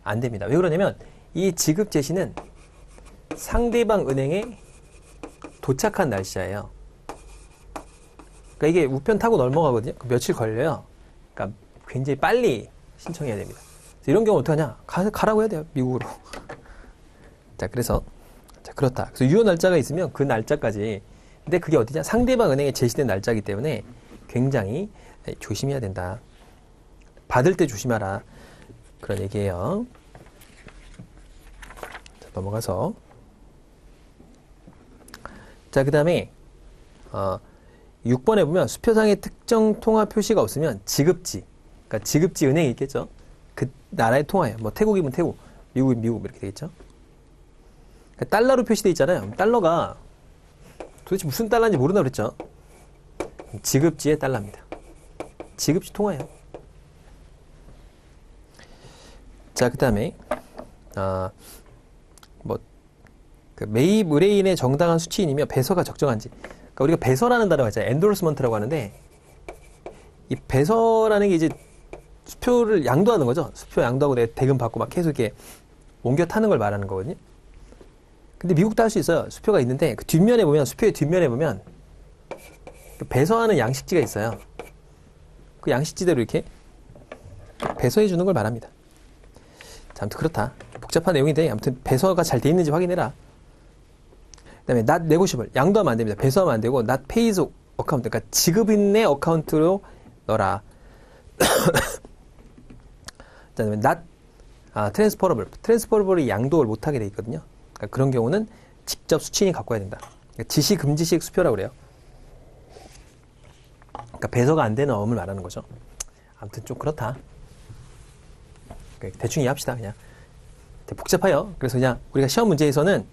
안 됩니다. 왜 그러냐면 이 지급 제시는 상대방 은행에 도착한 날짜예요. 그러니까 이게 우편 타고 넘어가거든요. 며칠 걸려요. 그러니까 굉장히 빨리 신청해야 됩니다. 이런 경우 어떻게 하냐? 가라고 해야 돼요. 미국으로. 자, 그래서 자, 그렇다. 그래서 유효 날짜가 있으면 그 날짜까지. 근데 그게 어디냐? 상대방 은행에 제시된 날짜이기 때문에 굉장히 조심해야 된다. 받을 때 조심하라. 그런 얘기예요. 자, 넘어가서. 자, 그 다음에 6번에 보면 수표상에 특정 통화 표시가 없으면 지급지. 그러니까 지급지 은행이 있겠죠. 그 나라의 통화예요. 뭐 태국이면 태국, 미국이면 미국 이렇게 되겠죠. 그러니까 달러로 표시되어 있잖아요. 달러가 도대체 무슨 달러인지 모른다고 그랬죠. 지급지의 달러입니다. 지급지 통화예요. 자, 그 다음에 그 매입 의뢰인의 정당한 수취인이며 배서가 적정한지. 그러니까 우리가 배서라는 단어가 있잖아요. 엔도르스먼트라고 하는데 이 배서라는 게 이제 수표를 양도하는 거죠. 수표 양도하고 내가 대금 받고 막 계속 이렇게 옮겨 타는 걸 말하는 거거든요. 근데 미국도 할 수 있어요. 수표가 있는데 그 뒷면에 보면 수표의 뒷면에 보면 배서하는 양식지가 있어요. 그 양식지대로 이렇게 배서해 주는 걸 말합니다. 자, 아무튼 그렇다. 복잡한 내용인데 아무튼 배서가 잘 돼 있는지 확인해라. 그다음에 not negotiable 양도하면 안 됩니다. 배서하면 안 되고 not pays account 그러니까 지급인의 어카운트로 넣어라. 그다음에 not transferable이 양도를 못하게 돼 있거든요. 그러니까 그런 경우는 직접 수취인이 갖고 와야 된다. 그러니까 지시 금지식 수표라고 그래요. 그러니까 배서가 안 되는 어음을 말하는 거죠. 아무튼 좀 그렇다. 그러니까 대충 이해합시다. 그냥 복잡해요. 그래서 그냥 우리가 시험 문제에서는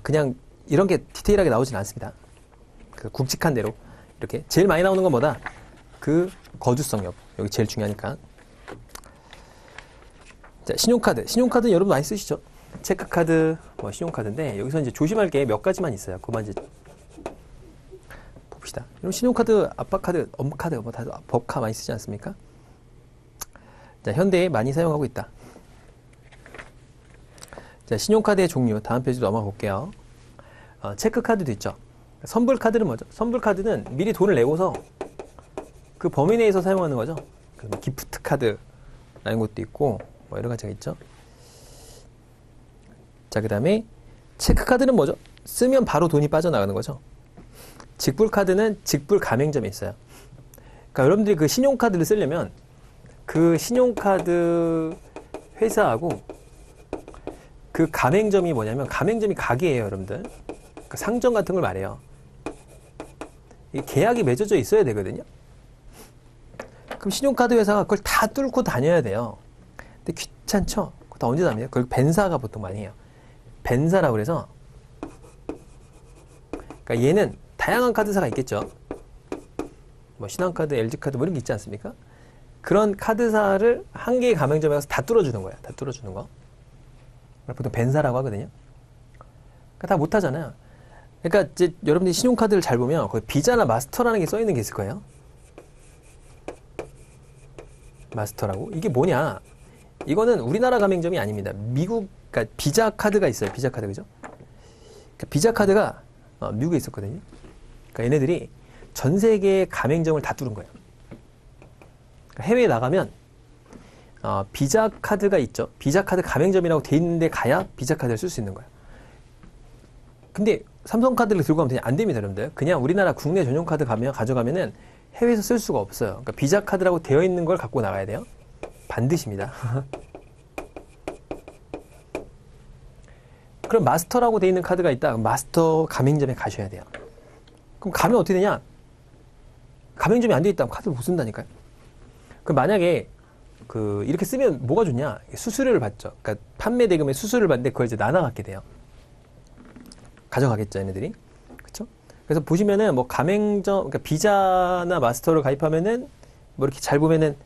그냥 이런 게 디테일하게 나오진 않습니다. 그 굵직한 대로 이렇게 제일 많이 나오는 건 뭐다? 그 거주성 여부. 여기 제일 중요하니까. 자, 신용카드. 신용카드 여러분 많이 쓰시죠? 체크카드, 뭐 신용카드인데 여기서 이제 조심할 게 몇 가지만 있어요. 그만 이제 봅시다. 그럼 신용카드, 아빠카드, 엄카드 뭐 다 법카 많이 쓰지 않습니까? 자, 현대에 많이 사용하고 있다. 자, 신용카드의 종류 다음 페이지로 넘어가 볼게요. 체크카드도 있죠. 선불카드는 뭐죠? 선불카드는 미리 돈을 내고서 그 범위 내에서 사용하는 거죠. 뭐 기프트카드라는 것도 있고 뭐 여러 가지가 있죠. 자, 그 다음에 체크카드는 뭐죠? 쓰면 바로 돈이 빠져나가는 거죠. 직불카드는 직불 가맹점이 있어요. 그러니까 여러분들이 그 신용카드를 쓰려면 그 신용카드 회사하고 그 가맹점이 뭐냐면 가맹점이 가게예요, 여러분들. 그 상점 같은 걸 말해요. 이 계약이 맺어져 있어야 되거든요. 그럼 신용카드 회사가 그걸 다 뚫고 다녀야 돼요. 근데 귀찮죠? 그거 다 언제 답니까? 그걸 벤사가 보통 많이 해요. 벤사라고 그래서 그러니까 얘는 다양한 카드사가 있겠죠. 뭐 신한카드, LG카드 뭐 이런 게 있지 않습니까? 그런 카드사를 한 개의 가맹점에 가서 다 뚫어주는 거야. 다 뚫어주는 거. 보통 벤사라고 하거든요. 그러니까 다 못하잖아요. 그러니까 이제 여러분들이 신용카드를 잘 보면 거기 비자나 마스터라는 게 써있는 게 있을 거예요. 마스터라고. 이게 뭐냐? 이거는 우리나라 가맹점이 아닙니다. 미국, 그러니까 비자 카드가 있어요. 비자 카드, 그죠? 그러니까 비자 카드가 미국에 있었거든요. 그러니까 얘네들이 전 세계의 가맹점을 다 뚫은 거예요. 그러니까 해외에 나가면 비자 카드가 있죠. 비자 카드 가맹점이라고 돼 있는데 가야 비자 카드를 쓸 수 있는 거예요. 근데 삼성카드를 들고 가면 안 됩니다, 여러분들. 그냥 우리나라 국내 전용 카드 가져가면은 해외에서 쓸 수가 없어요. 그러니까 비자 카드라고 되어 있는 걸 갖고 나가야 돼요. 반드시입니다. 그럼 마스터라고 되어 있는 카드가 있다. 그럼 마스터 가맹점에 가셔야 돼요. 그럼 가면 어떻게 되냐? 가맹점이 안 되어 있다면 카드를 못 쓴다니까요. 그럼 만약에 이렇게 쓰면 뭐가 좋냐? 수수료를 받죠. 그러니까 판매 대금의 수수료를 받는데 그걸 이제 나눠 갖게 돼요. 가져가겠죠, 얘네들이. 그렇죠? 그래서 보시면은 뭐 가맹점, 그러니까 비자나 마스터를 가입하면은 뭐 이렇게 잘 보면은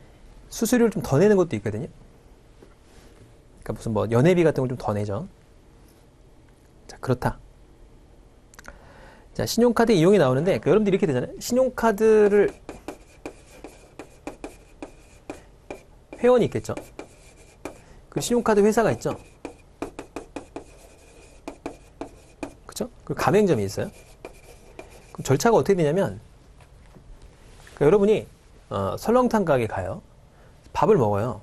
수수료를 좀 더 내는 것도 있거든요. 그러니까 무슨 뭐 연회비 같은 걸 좀 더 내죠. 자, 그렇다. 자, 신용카드 이용이 나오는데 여러분들이 이렇게 되잖아요. 신용카드를 회원이 있겠죠. 그 신용카드 회사가 있죠. 그렇죠? 그리고 가맹점이 있어요. 그럼 절차가 어떻게 되냐면 그러니까 여러분이 설렁탕 가게 가요. 밥을 먹어요.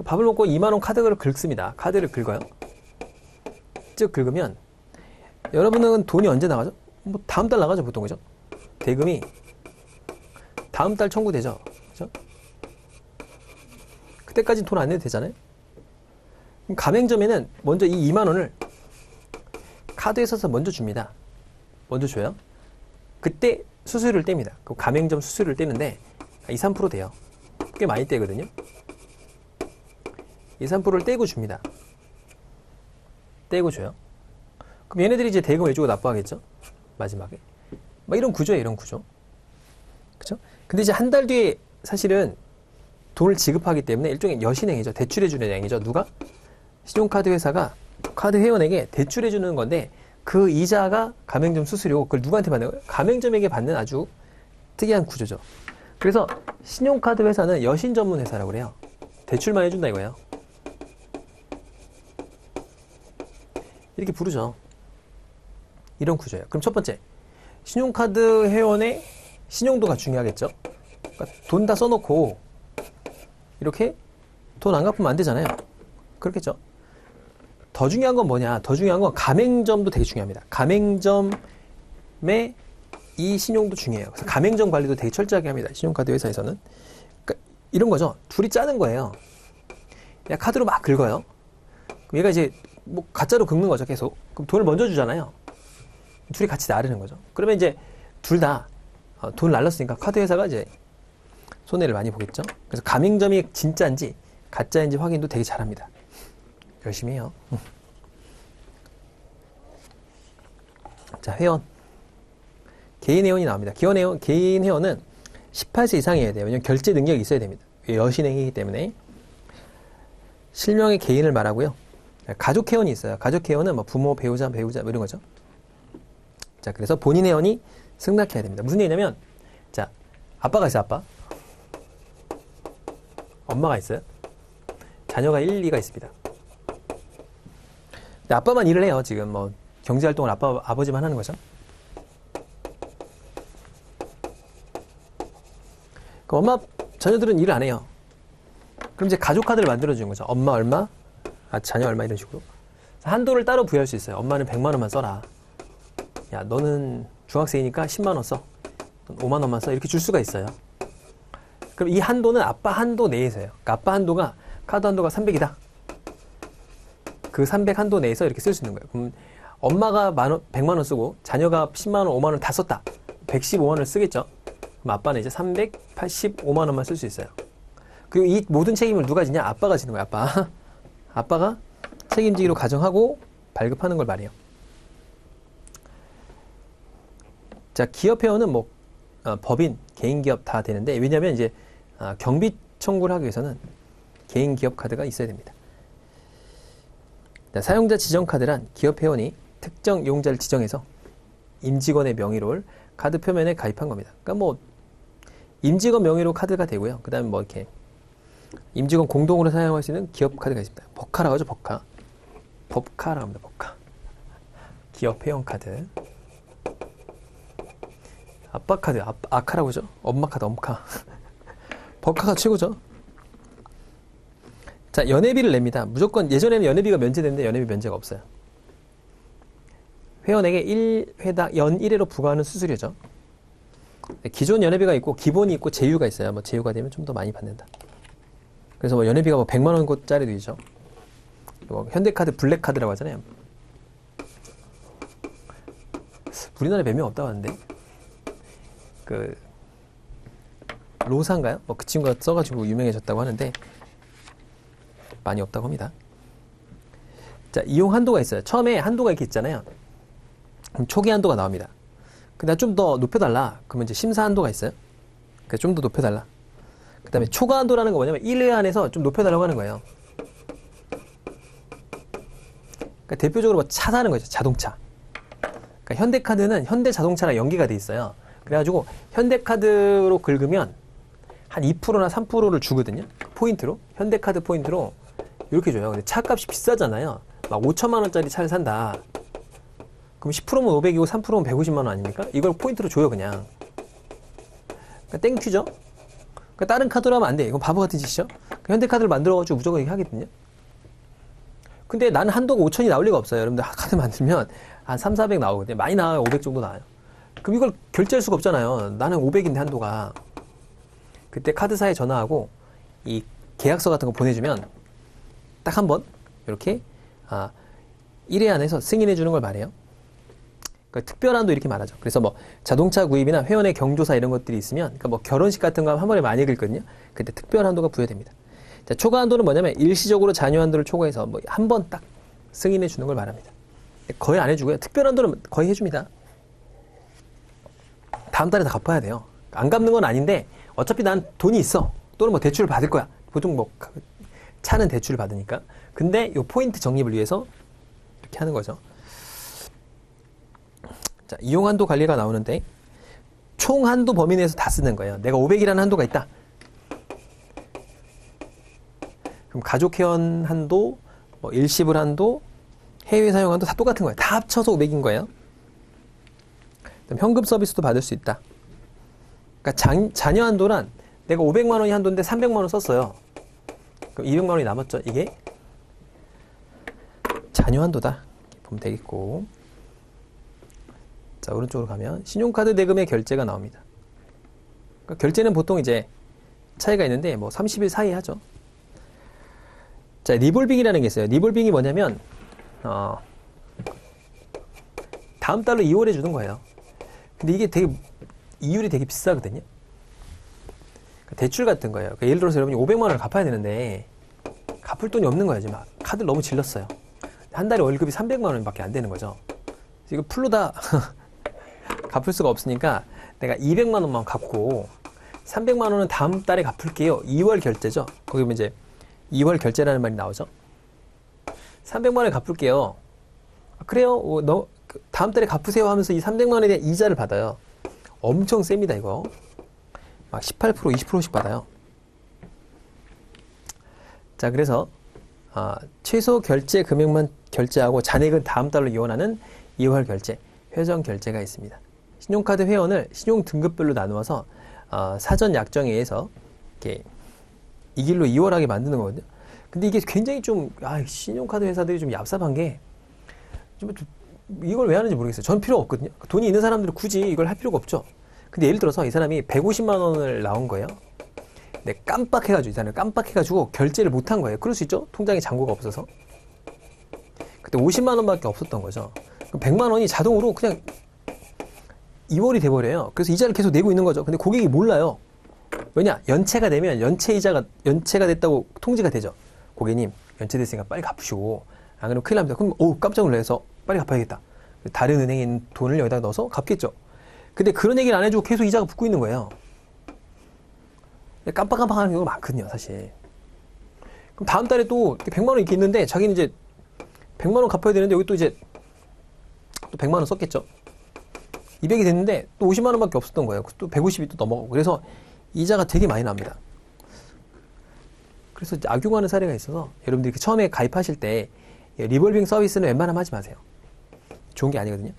밥을 먹고 2만 원 카드를 긁습니다. 카드를 긁어요. 쭉 긁으면 여러분은 돈이 언제 나가죠? 뭐 다음 달 나가죠, 보통. 그죠? 대금이 다음 달 청구되죠. 그죠? 그때까지 돈 안 내도 되잖아요. 그럼 가맹점에는 먼저 이 2만 원을 카드에 써서 먼저 줍니다. 먼저 줘요. 그때 수수료를 뗍니다. 그 가맹점 수수료를 떼는데 2, 3% 돼요. 꽤 많이 떼거든요. 2, 3%를 떼고 줍니다. 떼고 줘요. 그럼 얘네들이 이제 대금 왜 주고 납부하겠죠? 마지막에. 막 이런 구조예요, 이런 구조. 그쵸? 근데 이제 한 달 뒤에 사실은 돈을 지급하기 때문에 일종의 여신행위죠. 대출해주는 행위죠. 누가? 신용카드 회사가 카드 회원에게 대출해주는 건데 그 이자가 가맹점 수수료, 그걸 누구한테 받는 거예요? 가맹점에게 받는 아주 특이한 구조죠. 그래서 신용카드 회사는 여신 전문 회사라고 그래요. 대출만 해준다 이거예요. 이렇게 부르죠. 이런 구조예요. 그럼 첫 번째, 신용카드 회원의 신용도가 중요하겠죠. 그러니까 돈 다 써놓고 이렇게 돈 안 갚으면 안 되잖아요. 그렇겠죠. 더 중요한 건 뭐냐? 더 중요한 건 가맹점도 되게 중요합니다. 가맹점의 이 신용도 중요해요. 그래서 가맹점 관리도 되게 철저하게 합니다. 신용카드 회사에서는. 그러니까 이런 거죠. 둘이 짜는 거예요. 그냥 카드로 막 긁어요. 그럼 얘가 이제 뭐 가짜로 긁는 거죠, 계속. 그럼 돈을 먼저 주잖아요. 둘이 같이 나르는 거죠. 그러면 이제 둘 다 돈을 날렸으니까 카드 회사가 이제 손해를 많이 보겠죠. 그래서 가맹점이 진짜인지 가짜인지 확인도 되게 잘합니다. 열심히 해요. 자, 회원. 개인 회원이 나옵니다. 개인 회원은 18세 이상이어야 돼요. 왜냐면 결제 능력이 있어야 됩니다. 여신행위이기 때문에. 실명의 개인을 말하고요. 가족 회원이 있어요. 가족 회원은 뭐 부모, 배우자 뭐 이런 거죠. 자, 그래서 본인 회원이 승낙해야 됩니다. 무슨 얘기냐면, 자, 아빠가 있어요, 아빠. 엄마가 있어요. 자녀가 1, 2가 있습니다. 근데 아빠만 일을 해요, 지금. 뭐, 경제활동을 아버지만 하는 거죠. 그럼 엄마, 자녀들은 일을 안 해요. 그럼 이제 가족 카드를 만들어주는 거죠. 엄마 얼마? 자녀 얼마? 이런 식으로. 한도를 따로 부여할 수 있어요. 엄마는 100만 원만 써라. 야, 너는 중학생이니까 10만 원 써. 5만 원만 써. 이렇게 줄 수가 있어요. 그럼 이 한도는 아빠 한도 내에서예요. 그러니까 아빠 한도가, 카드 한도가 300이다. 그 300 한도 내에서 이렇게 쓸 수 있는 거예요. 그럼 엄마가 100만 원 쓰고 자녀가 10만 원, 5만 원 다 썼다. 115만 원을 쓰겠죠. 그럼 아빠는 이제 385만 원만 쓸 수 있어요. 그리고 이 모든 책임을 누가 지냐? 아빠가 지는 거예요, 아빠. 아빠가 책임지기로 가정하고 발급하는 걸 말해요. 자, 기업 회원은 뭐, 법인, 개인 기업 다 되는데, 왜냐면 이제, 경비 청구를 하기 위해서는 개인 기업 카드가 있어야 됩니다. 자, 사용자 지정 카드란 기업 회원이 특정 이용자를 지정해서 임직원의 명의로 카드 표면에 가입한 겁니다. 그러니까 뭐, 임직원 명의로 카드가 되고요. 그 다음에 뭐 이렇게, 임직원 공동으로 사용할 수 있는 기업 카드가 있습니다. 법카라고 하죠, 법카. 법카라고 합니다, 법카. 기업 회원 카드. 아빠 카드, 아카라고 하죠. 엄마 카드, 엄카. 법카가 최고죠. 자, 연회비를 냅니다. 무조건, 예전에는 연회비가 면제됐는데 연회비 면제가 없어요. 회원에게 1회당 연 1회로 부과하는 수수료죠. 기존 연회비가 있고, 기본이 있고, 제휴가 있어요. 뭐, 제휴가 되면 좀 더 많이 받는다. 그래서 뭐, 연회비가 뭐, 100만 원짜리도 있죠. 뭐 현대카드, 블랙카드라고 하잖아요. 우리나라에 몇 명 없다고 하는데. 로사인가요? 뭐 그 친구가 써가지고 유명해졌다고 하는데 많이 없다고 합니다. 자, 이용 한도가 있어요. 처음에 한도가 이렇게 있잖아요. 그럼 초기 한도가 나옵니다. 근데 좀 더 높여달라. 그러면 이제 심사 한도가 있어요. 그러니까 좀 더 높여달라. 그 다음에 초과 한도라는 거 뭐냐면 1회 안에서 좀 높여달라고 하는 거예요. 그러니까 대표적으로 뭐 차 사는 거죠. 자동차. 그러니까 현대카드는 현대자동차랑 연계가 돼 있어요. 그래가지고 현대카드로 긁으면 한 2%나 3%를 주거든요. 포인트로. 현대카드 포인트로 이렇게 줘요. 근데 차값이 비싸잖아요. 막 5천만 원짜리 차를 산다. 그럼 10%면 500이고 3%면 150만 원 아닙니까? 이걸 포인트로 줘요, 그냥. 그러니까 땡큐죠? 그러니까 다른 카드로 하면 안 돼. 이건 바보 같은 짓이죠? 현대카드를 만들어가지고 무조건 이렇게 하거든요. 근데 나는 한도가 5천이 나올 리가 없어요. 여러분들 카드 만들면 한 3, 400 나오거든요. 많이 나와요. 500 정도 나와요. 그럼 이걸 결제할 수가 없잖아요. 나는 500인데 한도가. 그때 카드사에 전화하고 이 계약서 같은 거 보내주면 딱 한 번 이렇게 1회 안에서 승인해 주는 걸 말해요. 그러니까 특별한도 이렇게 말하죠. 그래서 뭐 자동차 구입이나 회원의 경조사 이런 것들이 있으면, 그러니까 뭐 결혼식 같은 거 하면 한 번에 많이 긁거든요. 그때 특별한도가 부여됩니다. 자, 초과 한도는 뭐냐면 일시적으로 잔여 한도를 초과해서 뭐 한 번 딱 승인해 주는 걸 말합니다. 거의 안 해주고요. 특별 한도는 거의 해줍니다. 다음 달에 다 갚아야 돼요. 안 갚는 건 아닌데 어차피 난 돈이 있어. 또는 뭐 대출을 받을 거야. 보통 뭐 차는 대출을 받으니까. 근데 요 포인트 적립을 위해서 이렇게 하는 거죠. 자, 이용 한도 관리가 나오는데 총 한도 범위 내에서 다 쓰는 거예요. 내가 500이라는 한도가 있다. 그럼 가족 회원 한도, 뭐 일시불 한도, 해외 사용 한도 다 똑같은 거예요. 다 합쳐서 500인 거예요. 그럼 현금 서비스도 받을 수 있다. 그러니까 잔여 한도란 내가 500만 원이 한도인데 300만 원 썼어요. 그럼 200만 원이 남았죠. 이게 잔여 한도다. 보면 되겠고. 자, 오른쪽으로 가면 신용카드 대금의 결제가 나옵니다. 그러니까 결제는 보통 이제 차이가 있는데 뭐 30일 사이에 하죠. 자, 리볼빙이라는 게 있어요. 리볼빙이 뭐냐면 다음 달로 2월에 주는 거예요. 근데 이게 되게 이율이 되게 비싸거든요. 그러니까 대출 같은 거예요. 그러니까 예를 들어서 여러분이 500만 원을 갚아야 되는데 갚을 돈이 없는 거예요. 지금 카드를 너무 질렀어요. 한 달에 월급이 300만 원밖에 안 되는 거죠. 이거 풀로 다 갚을 수가 없으니까 내가 200만 원만 갚고 300만 원은 다음 달에 갚을게요. 2월 결제죠. 거기 보면 이제 2월 결제라는 말이 나오죠. 300만 원에 갚을게요. 아, 그래요? 너 다음 달에 갚으세요 하면서 이 300만 원에 대한 이자를 받아요. 엄청 셉니다, 이거. 막 18%, 20%씩 받아요. 자, 그래서 최소 결제 금액만 결제하고 잔액은 다음 달로 이원하는 2월 결제, 회전 결제가 있습니다. 신용카드 회원을 신용 등급별로 나누어서 사전 약정에 의해서 이렇게 이 길로 2월하게 만드는 거거든요. 근데 이게 굉장히 좀 신용카드 회사들이 좀 얍삽한 게 좀 이걸 왜 하는지 모르겠어요. 전 필요 없거든요. 돈이 있는 사람들은 굳이 이걸 할 필요가 없죠. 근데 예를 들어서 이 사람이 150만 원을 나온 거예요. 근데 깜빡해가지고 이 사람이 깜빡해가지고 결제를 못한 거예요. 그럴 수 있죠. 통장에 잔고가 없어서. 그때 50만 원밖에 없었던 거죠. 그럼 100만 원이 자동으로 그냥 2월이 돼버려요. 그래서 이자를 계속 내고 있는 거죠. 근데 고객이 몰라요. 왜냐? 연체가 되면 연체가 됐다고 통지가 되죠. 고객님, 연체됐으니까 빨리 갚으시고, 안 그러면 큰일 납니다. 그럼, 깜짝 놀라서 빨리 갚아야겠다. 다른 은행에 있는 돈을 여기다 넣어서 갚겠죠. 근데 그런 얘기를 안 해주고 계속 이자가 붙고 있는 거예요. 깜빡깜빡 하는 경우가 많거든요, 사실. 그럼 다음 달에 또 100만 원 이렇게 있는데, 자기는 이제 100만 원 갚아야 되는데, 여기 또 이제 또 100만 원 썼겠죠. 200이 됐는데 또 50만 원밖에 없었던 거예요. 또 150이 또 넘어가고. 그래서 이자가 되게 많이 납니다. 그래서 악용하는 사례가 있어서 여러분들이 처음에 가입하실 때 리볼빙 서비스는 웬만하면 하지 마세요. 좋은 게 아니거든요.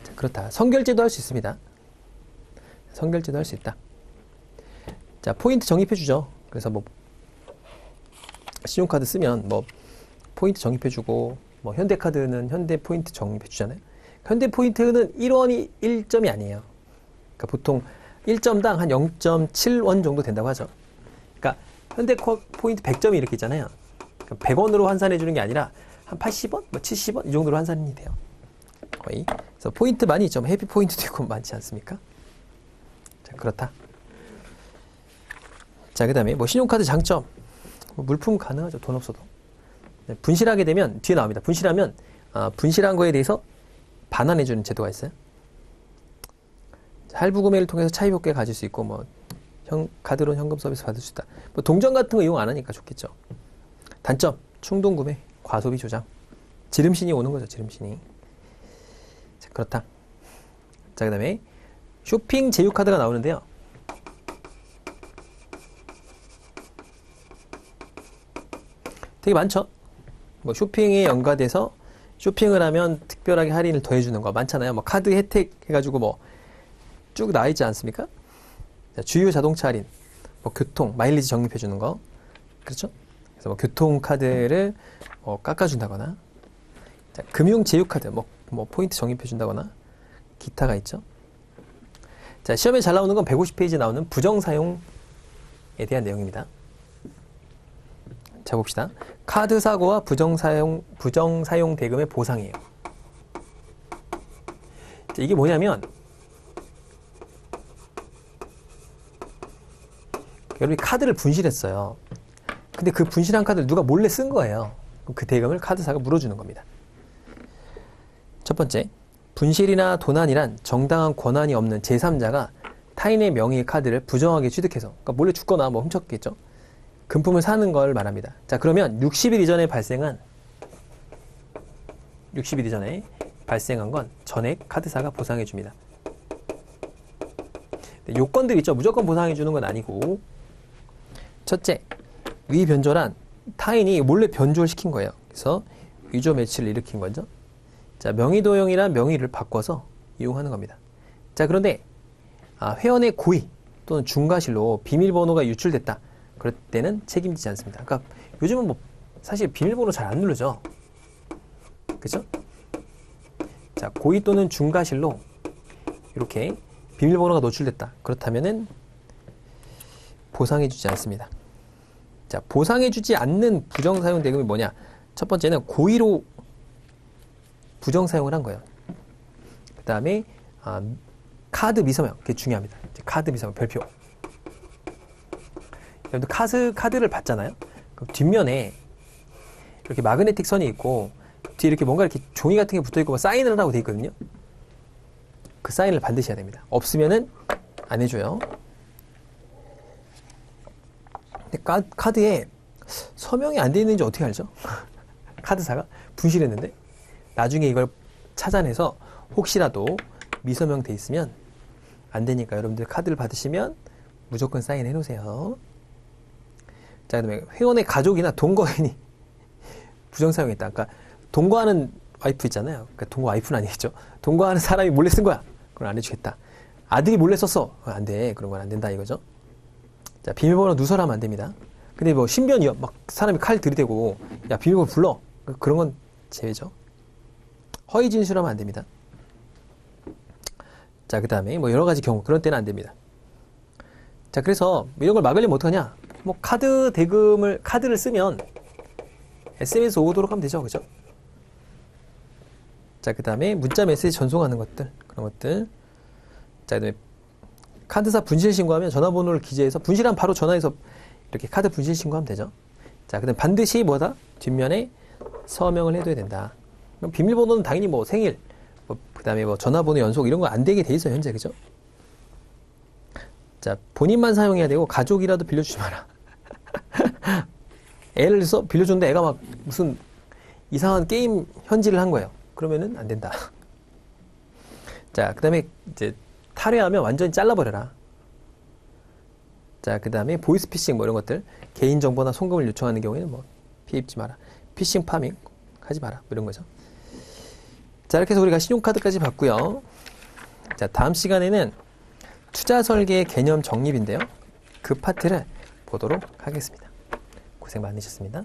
자, 그렇다. 선결제도 할 수 있습니다. 선결제도 할 수 있다. 자, 포인트 적립해주죠. 그래서 뭐 신용카드 쓰면 뭐 포인트 적립해주고, 뭐 현대카드는 현대 포인트 적립해주잖아요. 현대 포인트는 1원이 1점이 아니에요. 그러니까 보통 1점당 한 0.7원 정도 된다고 하죠. 그러니까 현대 포인트 100점이 이렇게 있잖아요. 그러니까 100원으로 환산해 주는 게 아니라 한 80원, 뭐 70원 이 정도로 환산이 돼요. 거의. 그래서 포인트 많이 있죠. 해피 포인트도 있고 많지 않습니까? 자, 그렇다. 자, 그다음에 뭐 신용카드 장점, 뭐 물품 가능하죠. 돈 없어도. 분실하게 되면 뒤에 나옵니다. 분실하면 분실한 거에 대해서 반환해주는 제도가 있어요. 할부 구매를 통해서 차입 효과를 가질 수 있고, 뭐 카드론 현금 서비스 받을 수 있다. 뭐 동전 같은 거 이용 안 하니까 좋겠죠. 단점, 충동 구매, 과소비 조장, 지름신이 오는 거죠. 지름신이. 자, 그렇다. 자, 그다음에 쇼핑 제휴 카드가 나오는데요. 되게 많죠. 뭐 쇼핑에 연관돼서 쇼핑을 하면 특별하게 할인을 더해주는 거 많잖아요. 뭐 카드 혜택 해가지고 뭐 쭉 나와 있지 않습니까? 자, 주요 자동차 할인, 뭐 교통, 마일리지 적립해주는 거. 그렇죠? 그래서 뭐 교통카드를 깎아준다거나, 자, 금융 제휴카드, 뭐 포인트 적립해준다거나, 기타가 있죠. 자, 시험에 잘 나오는 건 150페이지에 나오는 부정사용에 대한 내용입니다. 자, 봅시다. 카드 사고와 부정사용 대금의 보상이에요. 자, 이게 뭐냐면, 여러분이 카드를 분실했어요. 근데 그 분실한 카드를 누가 몰래 쓴 거예요. 그럼 그 대금을 카드사가 물어주는 겁니다. 첫 번째, 분실이나 도난이란 정당한 권한이 없는 제3자가 타인의 명의의 카드를 부정하게 취득해서, 그러니까 몰래 줬거나 뭐 훔쳤겠죠. 금품을 사는 걸 말합니다. 자, 그러면 60일 이전에 발생한 건 전액 카드사가 보상해 줍니다. 요건들 있죠. 무조건 보상해 주는 건 아니고, 첫째, 위변조란 타인이 몰래 변조를 시킨 거예요. 그래서 위조 매치를 일으킨 거죠. 자, 명의도용이란 명의를 바꿔서 이용하는 겁니다. 자, 그런데 회원의 고의 또는 중과실로 비밀번호가 유출됐다. 그럴 때는 책임지지 않습니다. 그러니까 요즘은 뭐 사실 비밀번호 잘 안 누르죠. 그죠? 자, 고의 또는 중과실로 이렇게 비밀번호가 노출됐다. 그렇다면은 보상해주지 않습니다. 자, 보상해주지 않는 부정사용 대금이 뭐냐? 첫 번째는 고의로 부정사용을 한 거예요. 그 다음에 카드 미서명, 그게 중요합니다. 카드 미서명 별표. 여러분들 카드를 받잖아요. 그럼 뒷면에 이렇게 마그네틱 선이 있고 뒤에 이렇게 뭔가 이렇게 종이 같은 게 붙어 있고 뭐 사인을 하라고 돼 있거든요. 그 사인을 반드시 해야 됩니다. 없으면은 안 해줘요. 근데 카드에 서명이 안 돼 있는지 어떻게 알죠? 카드사가 분실했는데 나중에 이걸 찾아내서 혹시라도 미서명 돼 있으면 안 되니까 여러분들 카드를 받으시면 무조건 사인해 놓으세요. 자, 그다음에 회원의 가족이나 동거인이 부정사용했다. 그러니까 동거하는 와이프 있잖아요. 그러니까 동거 와이프는 아니겠죠. 동거하는 사람이 몰래 쓴 거야. 그건 안 해주겠다. 아들이 몰래 썼어. 안 돼. 그런 건 안 된다 이거죠. 자, 비밀번호 누설하면 안 됩니다. 근데 뭐 신변이요. 막 사람이 칼 들이대고 야 비밀번호 불러. 그런 건 제외죠. 허위 진술하면 안 됩니다. 자, 그 다음에 뭐 여러 가지 경우 그런 때는 안 됩니다. 자, 그래서 이런 걸 막으려면 어떡하냐? 뭐 카드를 쓰면 SMS 오도록 하면 되죠, 그죠? 자, 그 다음에 문자 메시지 전송하는 것들 그런 것들. 자, 그다음에 카드사 분실 신고하면 전화번호를 기재해서 분실하면 바로 전화해서 이렇게 카드 분실 신고하면 되죠. 자, 그다음 반드시 뭐다? 뒷면에 서명을 해둬야 된다. 그럼 비밀번호는 당연히 뭐 생일, 그다음에 뭐 전화번호 연속 이런 거 안 되게 돼 있어요, 현재 그죠? 자, 본인만 사용해야 되고 가족이라도 빌려주지 마라. 애를 써 빌려줬는데 애가 막 무슨 이상한 게임 현질을 한 거예요. 그러면은 안 된다. 자, 그다음에 이제 탈회하면 완전히 잘라버려라. 자, 그 다음에 보이스피싱 뭐 이런 것들 개인정보나 송금을 요청하는 경우에는 뭐 피해 입지 마라. 피싱 파밍 하지 마라. 뭐 이런 거죠. 자, 이렇게 해서 우리가 신용카드까지 봤고요. 자, 다음 시간에는 투자 설계 개념 정립인데요. 그 파트를 보도록 하겠습니다. 고생 많으셨습니다.